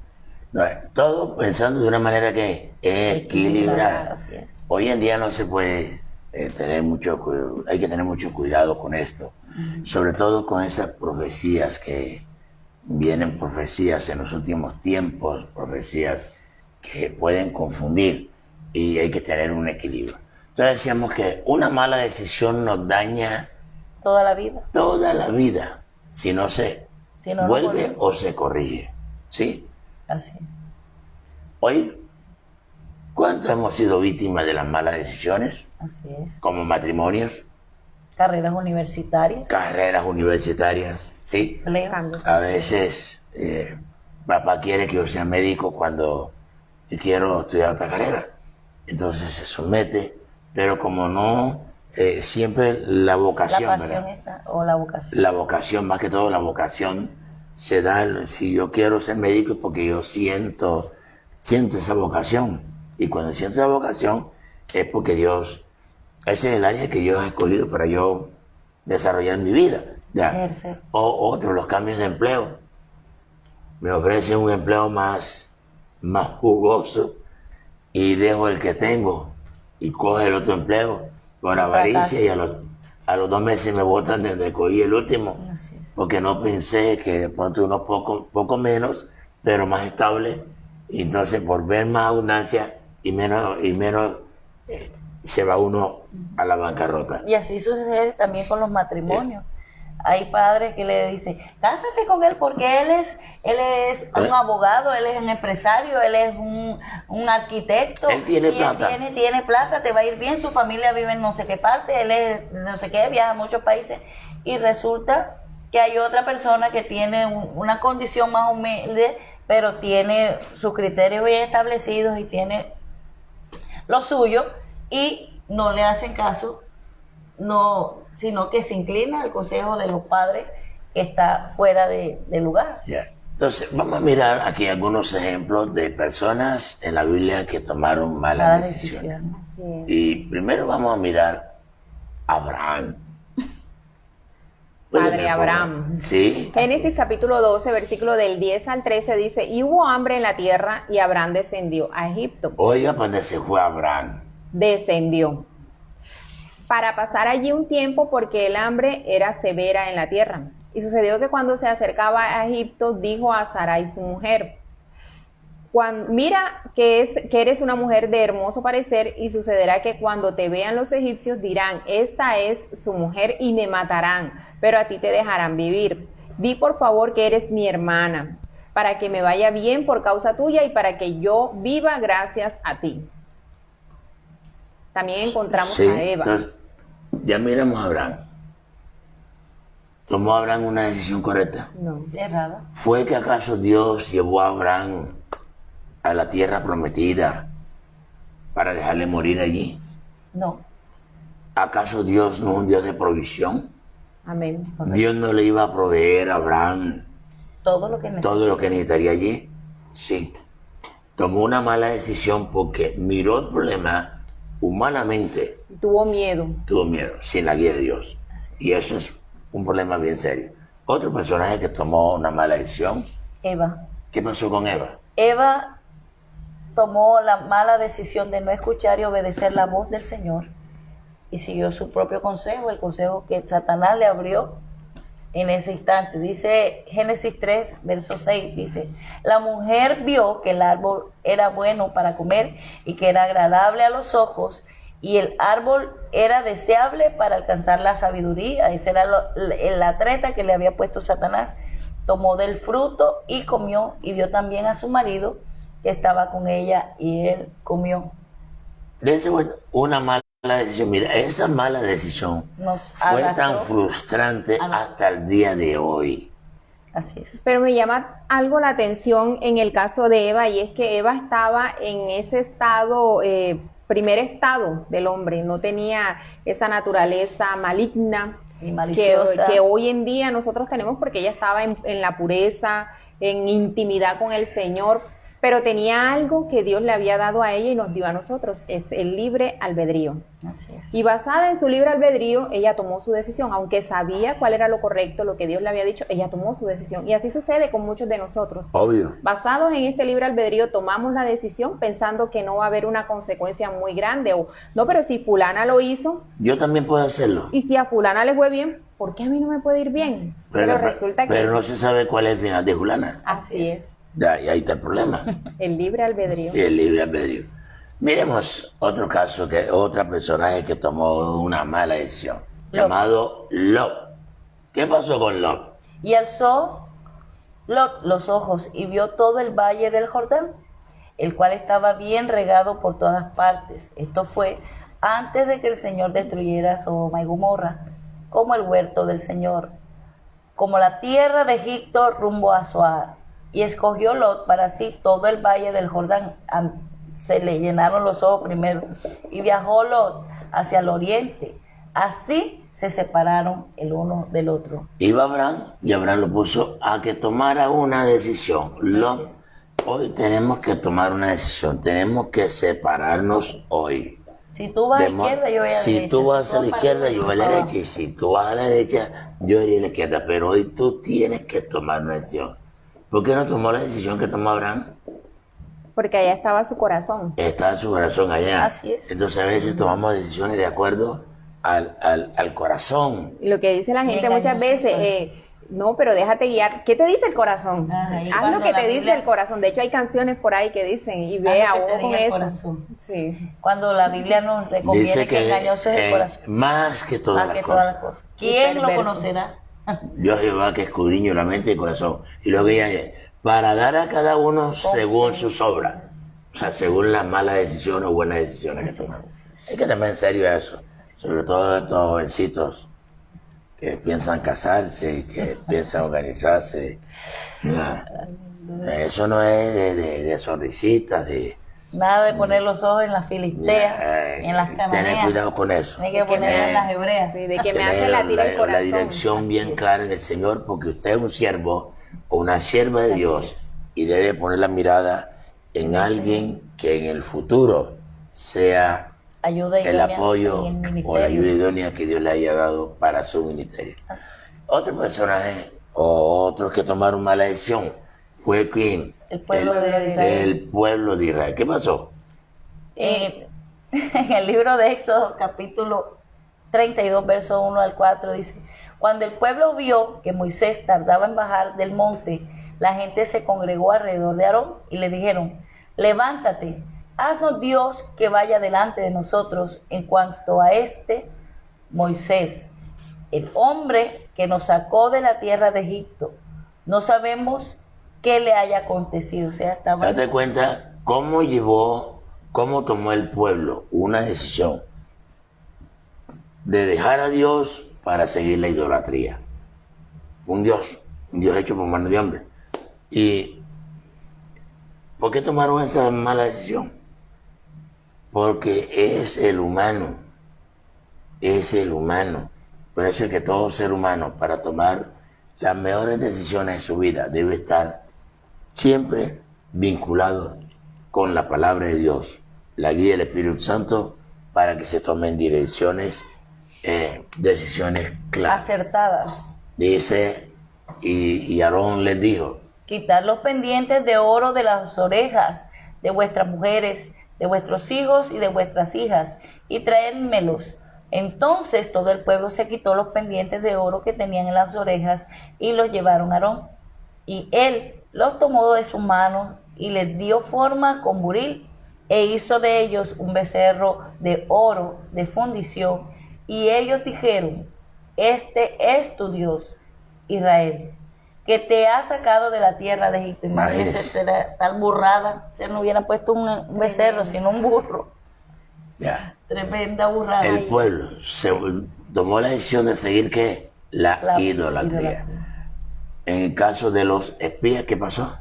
Todo pensando de una manera que es equilibrada. Así es. Hoy en día no se puede hay que tener mucho cuidado con esto, sobre todo con esas profecías que vienen, profecías en los últimos tiempos, profecías que pueden confundir, y hay que tener un equilibrio. Entonces decíamos que una mala decisión nos daña Toda la vida. toda la vida si no se vuelve o se corrige, ¿sí? Así es. Hoy, ¿cuántos hemos sido víctimas de las malas decisiones? Así es. Como matrimonios, Carreras universitarias. carreras universitarias, ¿sí? Empleos. A veces papá quiere que yo sea médico cuando yo quiero estudiar otra carrera. Entonces se somete, pero como no, siempre la vocación, La pasión ¿verdad? está, o la vocación. La vocación, más que todo la vocación, se da, si yo quiero ser médico es porque yo siento esa vocación. Y cuando siento esa vocación es porque Dios, ese es el área que Dios ha escogido para yo desarrollar mi vida. ¿Ya? Ejercer. O otro, los cambios de empleo. Me ofrecen un empleo más jugoso y dejo el que tengo y coge el otro empleo por avaricia, y a los 2 meses me botan desde que cogí el último. Así es. Porque no pensé que de pronto unos poco menos, pero más estable, y entonces por ver más abundancia y menos se va uno a la bancarrota. Y así sucede también con los matrimonios. Hay padres que le dicen: cásate con él porque él es un abogado, él es un empresario, él es un arquitecto. Él tiene plata. Tiene plata, te va a ir bien, su familia vive en no sé qué parte, él es no sé qué, viaja a muchos países. Y resulta que hay otra persona que tiene una condición más humilde, pero tiene sus criterios bien establecidos y tiene lo suyo, y no le hacen caso, sino que se inclina al consejo de los padres que está fuera de lugar. Yeah. Entonces, vamos a mirar aquí algunos ejemplos de personas en la Biblia que tomaron malas decisiones. Así es. Y primero vamos a mirar a Abraham. Padre Abraham. Sí. Génesis capítulo 12, versículo del 10 al 13 dice: y hubo hambre en la tierra y Abraham descendió a Egipto. Oiga, ¿para dónde se fue Abraham? Descendió para pasar allí un tiempo, porque el hambre era severa en la tierra. Y sucedió que cuando se acercaba a Egipto, dijo a Sarai su mujer: mira que eres una mujer de hermoso parecer, y sucederá que cuando te vean los egipcios dirán: esta es su mujer, y me matarán, pero a ti te dejarán vivir. Di por favor que eres mi hermana, para que me vaya bien por causa tuya y para que yo viva gracias a ti. También encontramos a Eva. Entonces, ya miramos a Abraham. ¿Tomó Abraham una decisión correcta? No. Errada. ¿Fue que acaso Dios llevó a Abraham a la tierra prometida para dejarle morir allí? No. ¿Acaso Dios no es un Dios de provisión? Amén. ¿Dios no le iba a proveer a Abraham Todo lo que todo lo que necesitaría allí? Sí. Tomó una mala decisión porque miró el problema humanamente. Tuvo miedo. Tuvo miedo, sin la guía de Dios. Y eso es un problema bien serio. Otro personaje que tomó una mala decisión. Eva. ¿Qué pasó con Eva? Eva tomó la mala decisión de no escuchar y obedecer la voz del Señor y siguió su propio consejo, el consejo que Satanás le abrió en ese instante. Dice Génesis 3, verso 6, dice, la mujer vio que el árbol era bueno para comer y que era agradable a los ojos y el árbol era deseable para alcanzar la sabiduría. Esa era la treta que le había puesto Satanás. Tomó del fruto y comió y dio también a su marido que estaba con ella y él comió. Dense cuenta, una mala decisión. Mira, esa mala decisión Nos fue arrastró tan frustrante hasta el día de hoy. Así es. Pero me llama algo la atención en el caso de Eva, y es que Eva estaba en ese estado, primer estado del hombre, no tenía esa naturaleza maligna Y maliciosa. que hoy en día nosotros tenemos, porque ella estaba en la pureza, en intimidad con el Señor, pero tenía algo que Dios le había dado a ella y nos dio a nosotros, es el libre albedrío. Así es. Y basada en su libre albedrío, ella tomó su decisión, aunque sabía cuál era lo correcto, lo que Dios le había dicho, ella tomó su decisión. Y así sucede con muchos de nosotros. Obvio. Basados en este libre albedrío, tomamos la decisión pensando que no va a haber una consecuencia muy grande, o no, pero si fulana lo hizo, Yo también puedo hacerlo. y si a fulana le fue bien, ¿por qué a mí no me puede ir bien? Pero resulta que pero no se sabe cuál es el final de Julana. así es, Ya, y ahí está el problema. el libre albedrío. Y el libre albedrío. Miremos otro caso, otra personaje que tomó una mala decisión, llamado Lot. ¿Qué pasó con Lot? Y alzó Lot los ojos y vio todo el valle del Jordán, el cual estaba bien regado por todas partes. Esto fue antes de que el Señor destruyera Sodoma y Gomorra, como el huerto del Señor, como la tierra de Egipto rumbo a Zoar. Y escogió Lot para sí todo el valle del Jordán. Se le llenaron los ojos primero. Y viajó Lot hacia el oriente. Así se separaron el uno del otro. Iba Abraham y Abraham lo puso a que tomara una decisión. Lot, hoy tenemos que tomar una decisión. Tenemos que separarnos hoy. Si tú vas a la izquierda, yo voy a la derecha. Si tú vas a la izquierda, yo voy a la abajo. derecha. Y si tú vas a la derecha, yo iré a la izquierda. Pero hoy tú tienes que tomar una decisión. ¿Por qué no tomó la decisión que tomó Abraham? Porque allá estaba su corazón. Está su corazón allá. Así es. Entonces a veces tomamos decisiones de acuerdo al corazón. Y lo que dice la Y gente muchas engañoso, veces, no, pero déjate guiar. ¿Qué te dice el corazón? Ajá, y Haz cuando lo que la te dice Biblia- el corazón. De hecho, hay canciones por ahí que dicen, y Haz vea, lo que te ojo con diga el eso. corazón. Sí. Cuando la Biblia nos recomienda Dice que engañoso es el corazón. más que todas Más las que todas las cosas. cosas. ¿Quién lo perverso. conocerá? Dios Jehová que escudriña la mente y el corazón. Y lo que ella es, para dar a cada uno según sus obras. O sea, según las malas decisiones o buenas decisiones que Así es, tomamos. así Hay que tomar en serio eso. Sobre todo estos jovencitos que piensan casarse y que piensan organizarse. Eso no es de sonrisitas, de... Nada de poner los ojos en las filisteas, Ay, en las tener cananeas. cuidado con eso. Hay que poner en las hebreas. Sí, de que me Tener hace latir el corazón. la dirección bien clara en el Señor, porque usted es un siervo o una sierva de Dios y debe poner la mirada en alguien que en el futuro sea Ayuda el idónea apoyo en el o la ministerio. ayuda idónea que Dios le haya dado para su ministerio. Así es. Otro personaje o otros que tomaron mala decisión fue ¿quién? El pueblo de Israel. El pueblo de Israel. ¿Qué pasó? En el libro de Éxodo, capítulo 32, verso 1 al 4, dice, cuando el pueblo vio que Moisés tardaba en bajar del monte, la gente se congregó alrededor de Aarón y le dijeron, levántate, haznos Dios que vaya delante de nosotros en cuanto a este Moisés, el hombre que nos sacó de la tierra de Egipto. No sabemos qué le haya acontecido. O sea, estaba... Date cuenta cómo tomó el pueblo una decisión de dejar a Dios para seguir la idolatría. Un Dios hecho por mano de hombre. Y ¿Por qué tomaron esa mala decisión? Porque es el humano. Es el humano. Por eso es que todo ser humano, para tomar las mejores decisiones en su vida, debe estar siempre vinculado con la palabra de Dios, la guía del Espíritu Santo, para que se tomen decisiones claras. Acertadas. Dice, y Aarón les dijo, Quitad los pendientes de oro de las orejas de vuestras mujeres, de vuestros hijos y de vuestras hijas, y traédmelos. Entonces todo el pueblo se quitó los pendientes de oro que tenían en las orejas y los llevaron a Aarón. Y él los tomó de sus manos y les dio forma con buril e hizo de ellos un becerro de oro de fundición. Y ellos dijeron, este es tu Dios, Israel, que te ha sacado de la tierra de Egipto. Imagínense tal burrada, se no hubiera puesto un becerro, sino un burro. ya, Tremenda burrada. el pueblo tomó la decisión de seguir ¿qué? La idolatría. idolatría. En el caso de los espías, ¿qué pasó?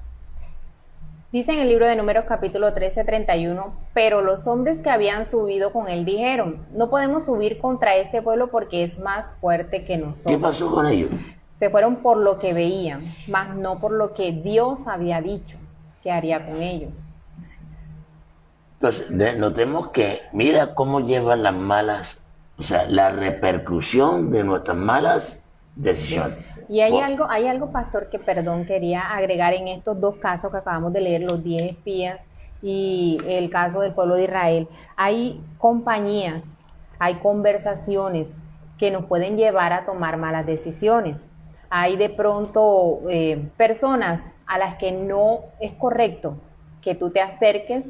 Dice en el libro de Números capítulo 13:31, pero los hombres que habían subido con él dijeron, no podemos subir contra este pueblo porque es más fuerte que nosotros. ¿Qué pasó con ellos? Se fueron por lo que veían, mas no por lo que Dios había dicho que haría con ellos. Entonces, notemos que mira cómo llevan las malas, o sea, la repercusión de nuestras malas decisiones. Y hay algo, pastor, que quería agregar en estos dos casos que acabamos de leer, los 10 espías y el caso del pueblo de Israel. Hay compañías, hay conversaciones que nos pueden llevar a tomar malas decisiones. Hay de pronto personas a las que no es correcto que tú te acerques,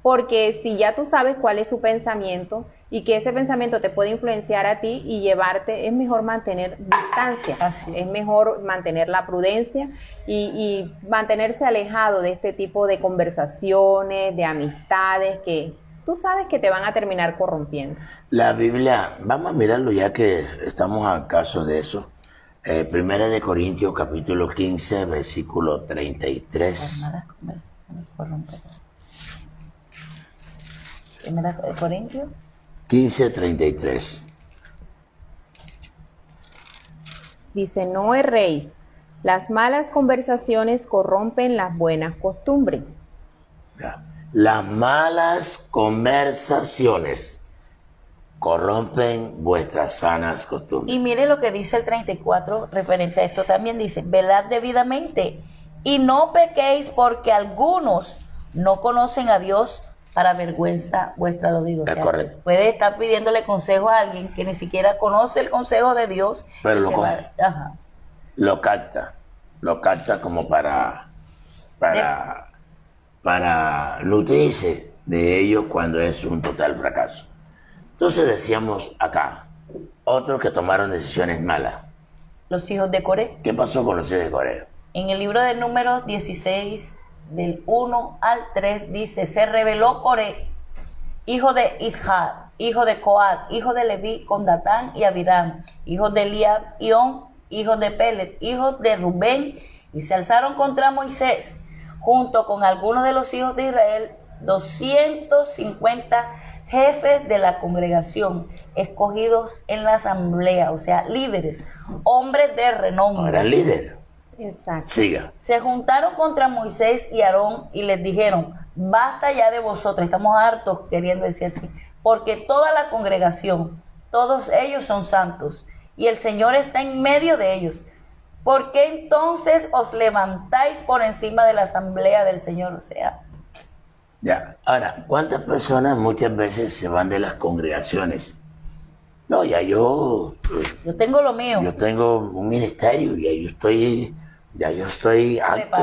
porque si ya tú sabes cuál es su pensamiento y que ese pensamiento te puede influenciar a ti y llevarte, es mejor mantener distancia, es mejor mantener la prudencia y mantenerse alejado de este tipo de conversaciones, de amistades que tú sabes que te van a terminar corrompiendo. La Biblia, vamos a mirarlo ya que estamos al caso de eso. Primera de Corintios capítulo 15, versículo 33. Primera de Corintios 15:33. Dice, no erréis, las malas conversaciones corrompen las buenas costumbres. Ya. Las malas conversaciones corrompen vuestras sanas costumbres. Y mire lo que dice el 34 referente a esto también, dice, velad debidamente y no pequéis porque algunos no conocen a Dios, para vergüenza vuestra lo digo. Es correcto. Puede estar pidiéndole consejo a alguien que ni siquiera conoce el consejo de Dios. Pero lo capta como para nutrirse de ellos cuando es un total fracaso. Entonces decíamos acá, otros que tomaron decisiones malas. Los hijos de Coré. ¿Qué pasó con los hijos de Coré? En el libro de Números 16, del 1 al 3, dice, se rebeló Coré, hijo de Ishar, hijo de Coat, hijo de Leví, con Datán y Abiram, hijos de Eliab y On, hijos de Pelet, hijos de Rubén, y se alzaron contra Moisés, junto con algunos de los hijos de Israel, 250 jefes de la congregación, escogidos en la asamblea, o sea, líderes, hombres de renombre. Era el líder. Exacto. Siga. Se juntaron contra Moisés y Aarón y les dijeron, basta ya de vosotros, estamos hartos, queriendo decir así, porque toda la congregación, todos ellos son santos, y el Señor está en medio de ellos. ¿Por qué entonces os levantáis por encima de la asamblea del Señor? O sea, ya. Ahora, ¿cuántas personas muchas veces se van de las congregaciones? No, ya yo tengo lo mío. Yo tengo un ministerio, ya yo estoy apto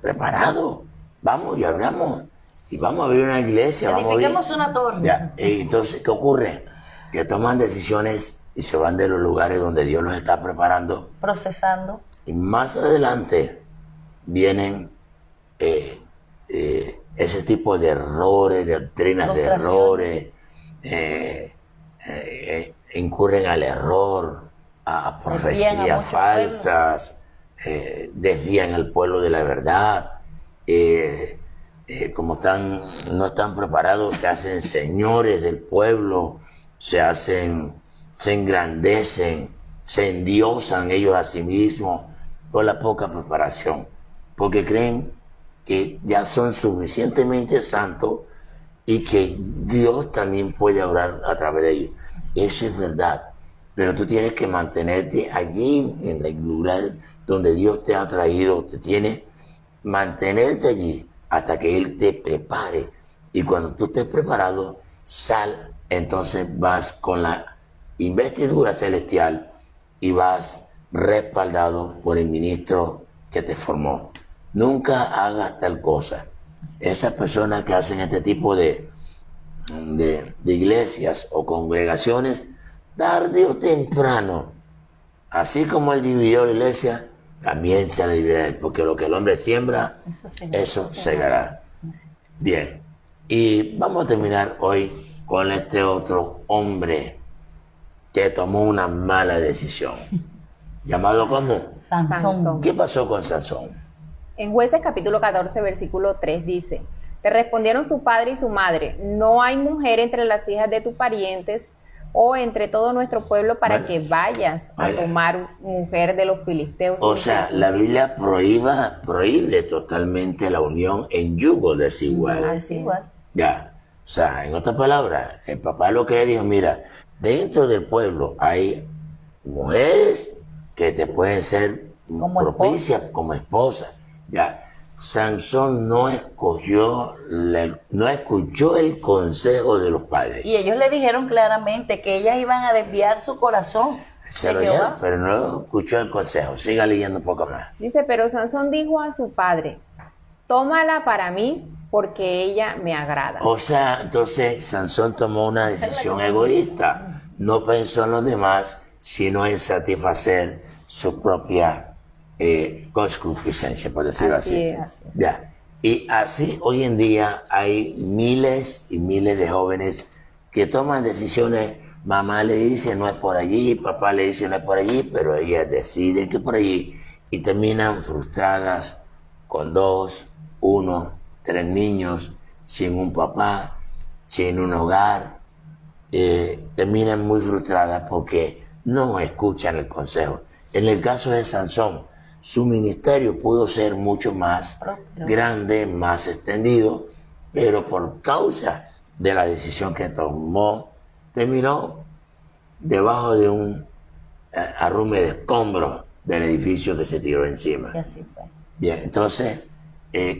preparado. Vamos y hablamos. Y vamos a abrir una iglesia. Edifiquemos una torre. Ya. Entonces, ¿qué ocurre? Que toman decisiones y se van de los lugares donde Dios los está preparando. Procesando. Y más adelante vienen ese tipo de errores, de doctrinas de errores, incurren al error, a profecías falsas, desvían al pueblo de la verdad, como no están preparados, se hacen señores del pueblo, se engrandecen, se endiosan ellos a sí mismos por la poca preparación, porque creen que ya son suficientemente santos y que Dios también puede obrar a través de ellos. Eso es verdad, pero tú tienes que mantenerte allí en la lugar donde Dios te ha traído, mantenerte allí hasta que Él te prepare, y cuando tú estés preparado, sal, entonces vas con la investidura celestial y vas respaldado por el ministro que te formó. Nunca hagas tal cosa. Esas personas que hacen este tipo de iglesias o congregaciones, tarde o temprano, así como Él dividió la iglesia, también se la dividirá Él, porque lo que el hombre siembra, eso segará. Bien, y vamos a terminar hoy con este otro hombre que tomó una mala decisión. ¿Llamado cómo? Sansón. ¿Qué pasó con Sansón? En Jueces capítulo 14, versículo 3 dice: te respondieron su padre y su madre, no hay mujer entre las hijas de tus parientes o entre todo nuestro pueblo para que vayas a tomar mujer de los filisteos. O sea, la Biblia prohíbe totalmente la unión en yugo desigual. Desigual. Ya, o sea, en otras palabras, el papá lo que dijo, mira, dentro del pueblo hay mujeres que te pueden ser propicias como esposa. Ya, Sansón no escuchó el consejo de los padres. Y ellos le dijeron claramente que ellas iban a desviar su corazón. Pero no escuchó el consejo. Siga leyendo un poco más. Dice, pero Sansón dijo a su padre, tómala para mí porque ella me agrada. O sea, entonces Sansón tomó una decisión egoísta. No pensó en los demás, sino en satisfacer su propia concupiscencia, por decirlo así. Ya. Y así hoy en día hay miles y miles de jóvenes que toman decisiones. Mamá le dice no es por allí, papá le dice no es por allí, pero ellas deciden que es por allí y terminan frustradas con 2, 1, 3 niños, sin un papá, sin un hogar. Terminan muy frustradas porque no escuchan el consejo. En el caso de Sansón, su ministerio pudo ser mucho más grande, más extendido, pero por causa de la decisión que tomó, terminó debajo de un arrume de escombros del edificio que se tiró encima. Y así fue. Bien, entonces,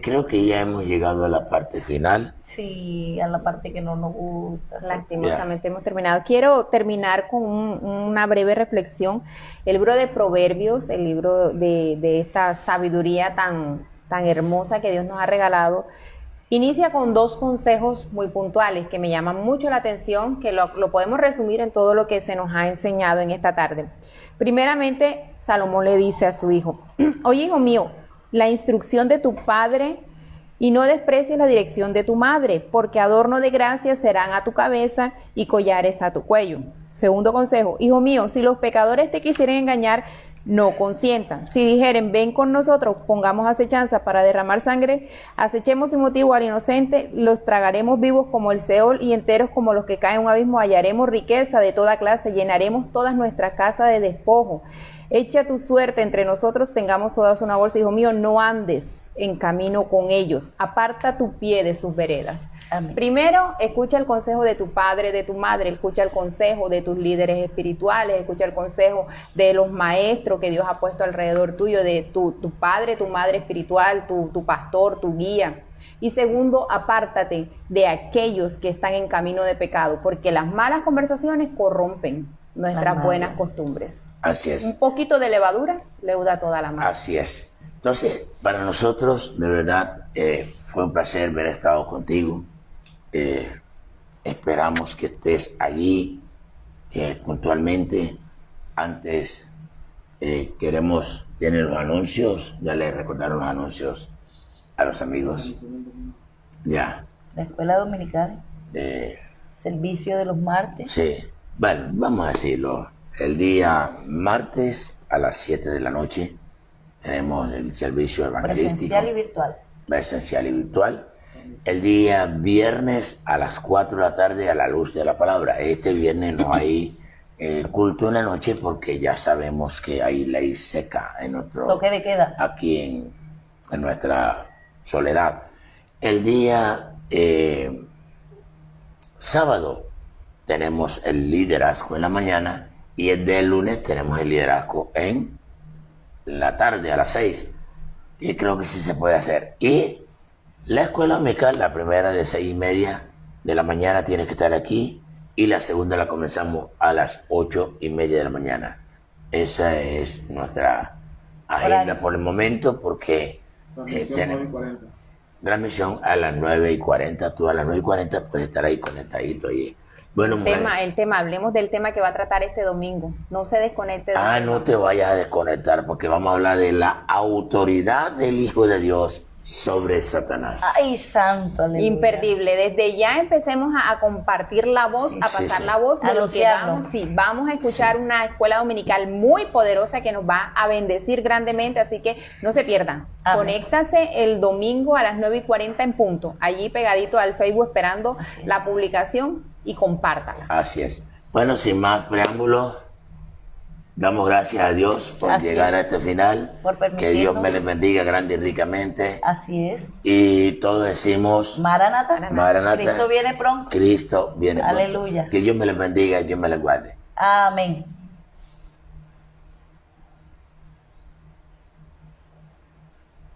creo que ya hemos llegado a la parte final. Sí, a la parte que no nos gusta. Lastimosamente hemos terminado. Quiero terminar con una breve reflexión. El libro de Proverbios, el libro de esta sabiduría tan hermosa que Dios nos ha regalado, inicia con 2 consejos muy puntuales que me llaman mucho la atención, que lo podemos resumir en todo lo que se nos ha enseñado en esta tarde. Primeramente, Salomón le dice a su hijo, oye, hijo mío, la instrucción de tu padre y no desprecies la dirección de tu madre, porque adorno de gracia serán a tu cabeza y collares a tu cuello. Segundo consejo, hijo mío, si los pecadores te quisieren engañar, no consientan. Si dijeren, ven con nosotros, pongamos acechanza para derramar sangre, acechemos sin motivo al inocente, los tragaremos vivos como el Seol y enteros como los que caen en un abismo, hallaremos riqueza de toda clase, llenaremos todas nuestras casas de despojo. Echa tu suerte entre nosotros, tengamos todas una bolsa. Hijo mío, no andes en camino con ellos, aparta tu pie de sus veredas. Amén. Primero, escucha el consejo de tu padre, de tu madre, escucha el consejo de tus líderes espirituales, escucha el consejo de los maestros que Dios ha puesto alrededor tuyo, de tu padre, tu madre espiritual, tu pastor, tu guía. Y segundo, apártate de aquellos que están en camino de pecado, porque las malas conversaciones corrompen nuestras buenas costumbres. Así es. Un poquito de levadura leuda toda la masa. Así es. Entonces, para nosotros, de verdad, fue un placer haber estado contigo. Esperamos que estés allí puntualmente. Antes, tienen los anuncios, ya les recordaron los anuncios a los amigos. Ya. La escuela dominical, servicio de los martes. Sí, bueno, vamos a decirlo. El día martes a las 7 de la noche tenemos el servicio evangelístico. Presencial y virtual. Presencial y virtual. El día viernes a las 4 de la tarde a la luz de la palabra. Este viernes no hay culto en la noche porque ya sabemos que hay ley seca en nuestro... Toque de queda. Aquí en nuestra soledad. El día sábado tenemos el liderazgo en la mañana y el día lunes tenemos el liderazgo en la tarde a las 6. Y creo que sí se puede hacer. Y la escuela dominical, la primera de 6:30 de la mañana tiene que estar aquí y la segunda la comenzamos a las 8:30 de la mañana. Esa es nuestra agenda por el momento porque tenemos transmisión a las 9:40. Tú a las 9:40 puedes estar ahí conectadito ahí. Bueno, hablemos del tema que va a tratar este domingo. No se desconecte. No te vayas a desconectar porque vamos a hablar de la autoridad del Hijo de Dios sobre Satanás. Ay, santo, aleluya. Imperdible. Desde ya empecemos a compartir la voz, a pasar la voz de lo que vamos. Sí, vamos a escuchar una escuela dominical muy poderosa que nos va a bendecir grandemente, así que no se pierdan. Amén. Conéctase el domingo a las 9:40 en punto, allí pegadito al Facebook esperando la publicación y compártala. Así es. Bueno, sin más preámbulos, damos gracias a Dios por llegar a este final. Que Dios me les bendiga grande y ricamente. Así es. Y todos decimos: Maranata. Maranata. Cristo viene pronto. Cristo viene pronto. Aleluya. Que Dios me les bendiga y Dios me les guarde. Amén.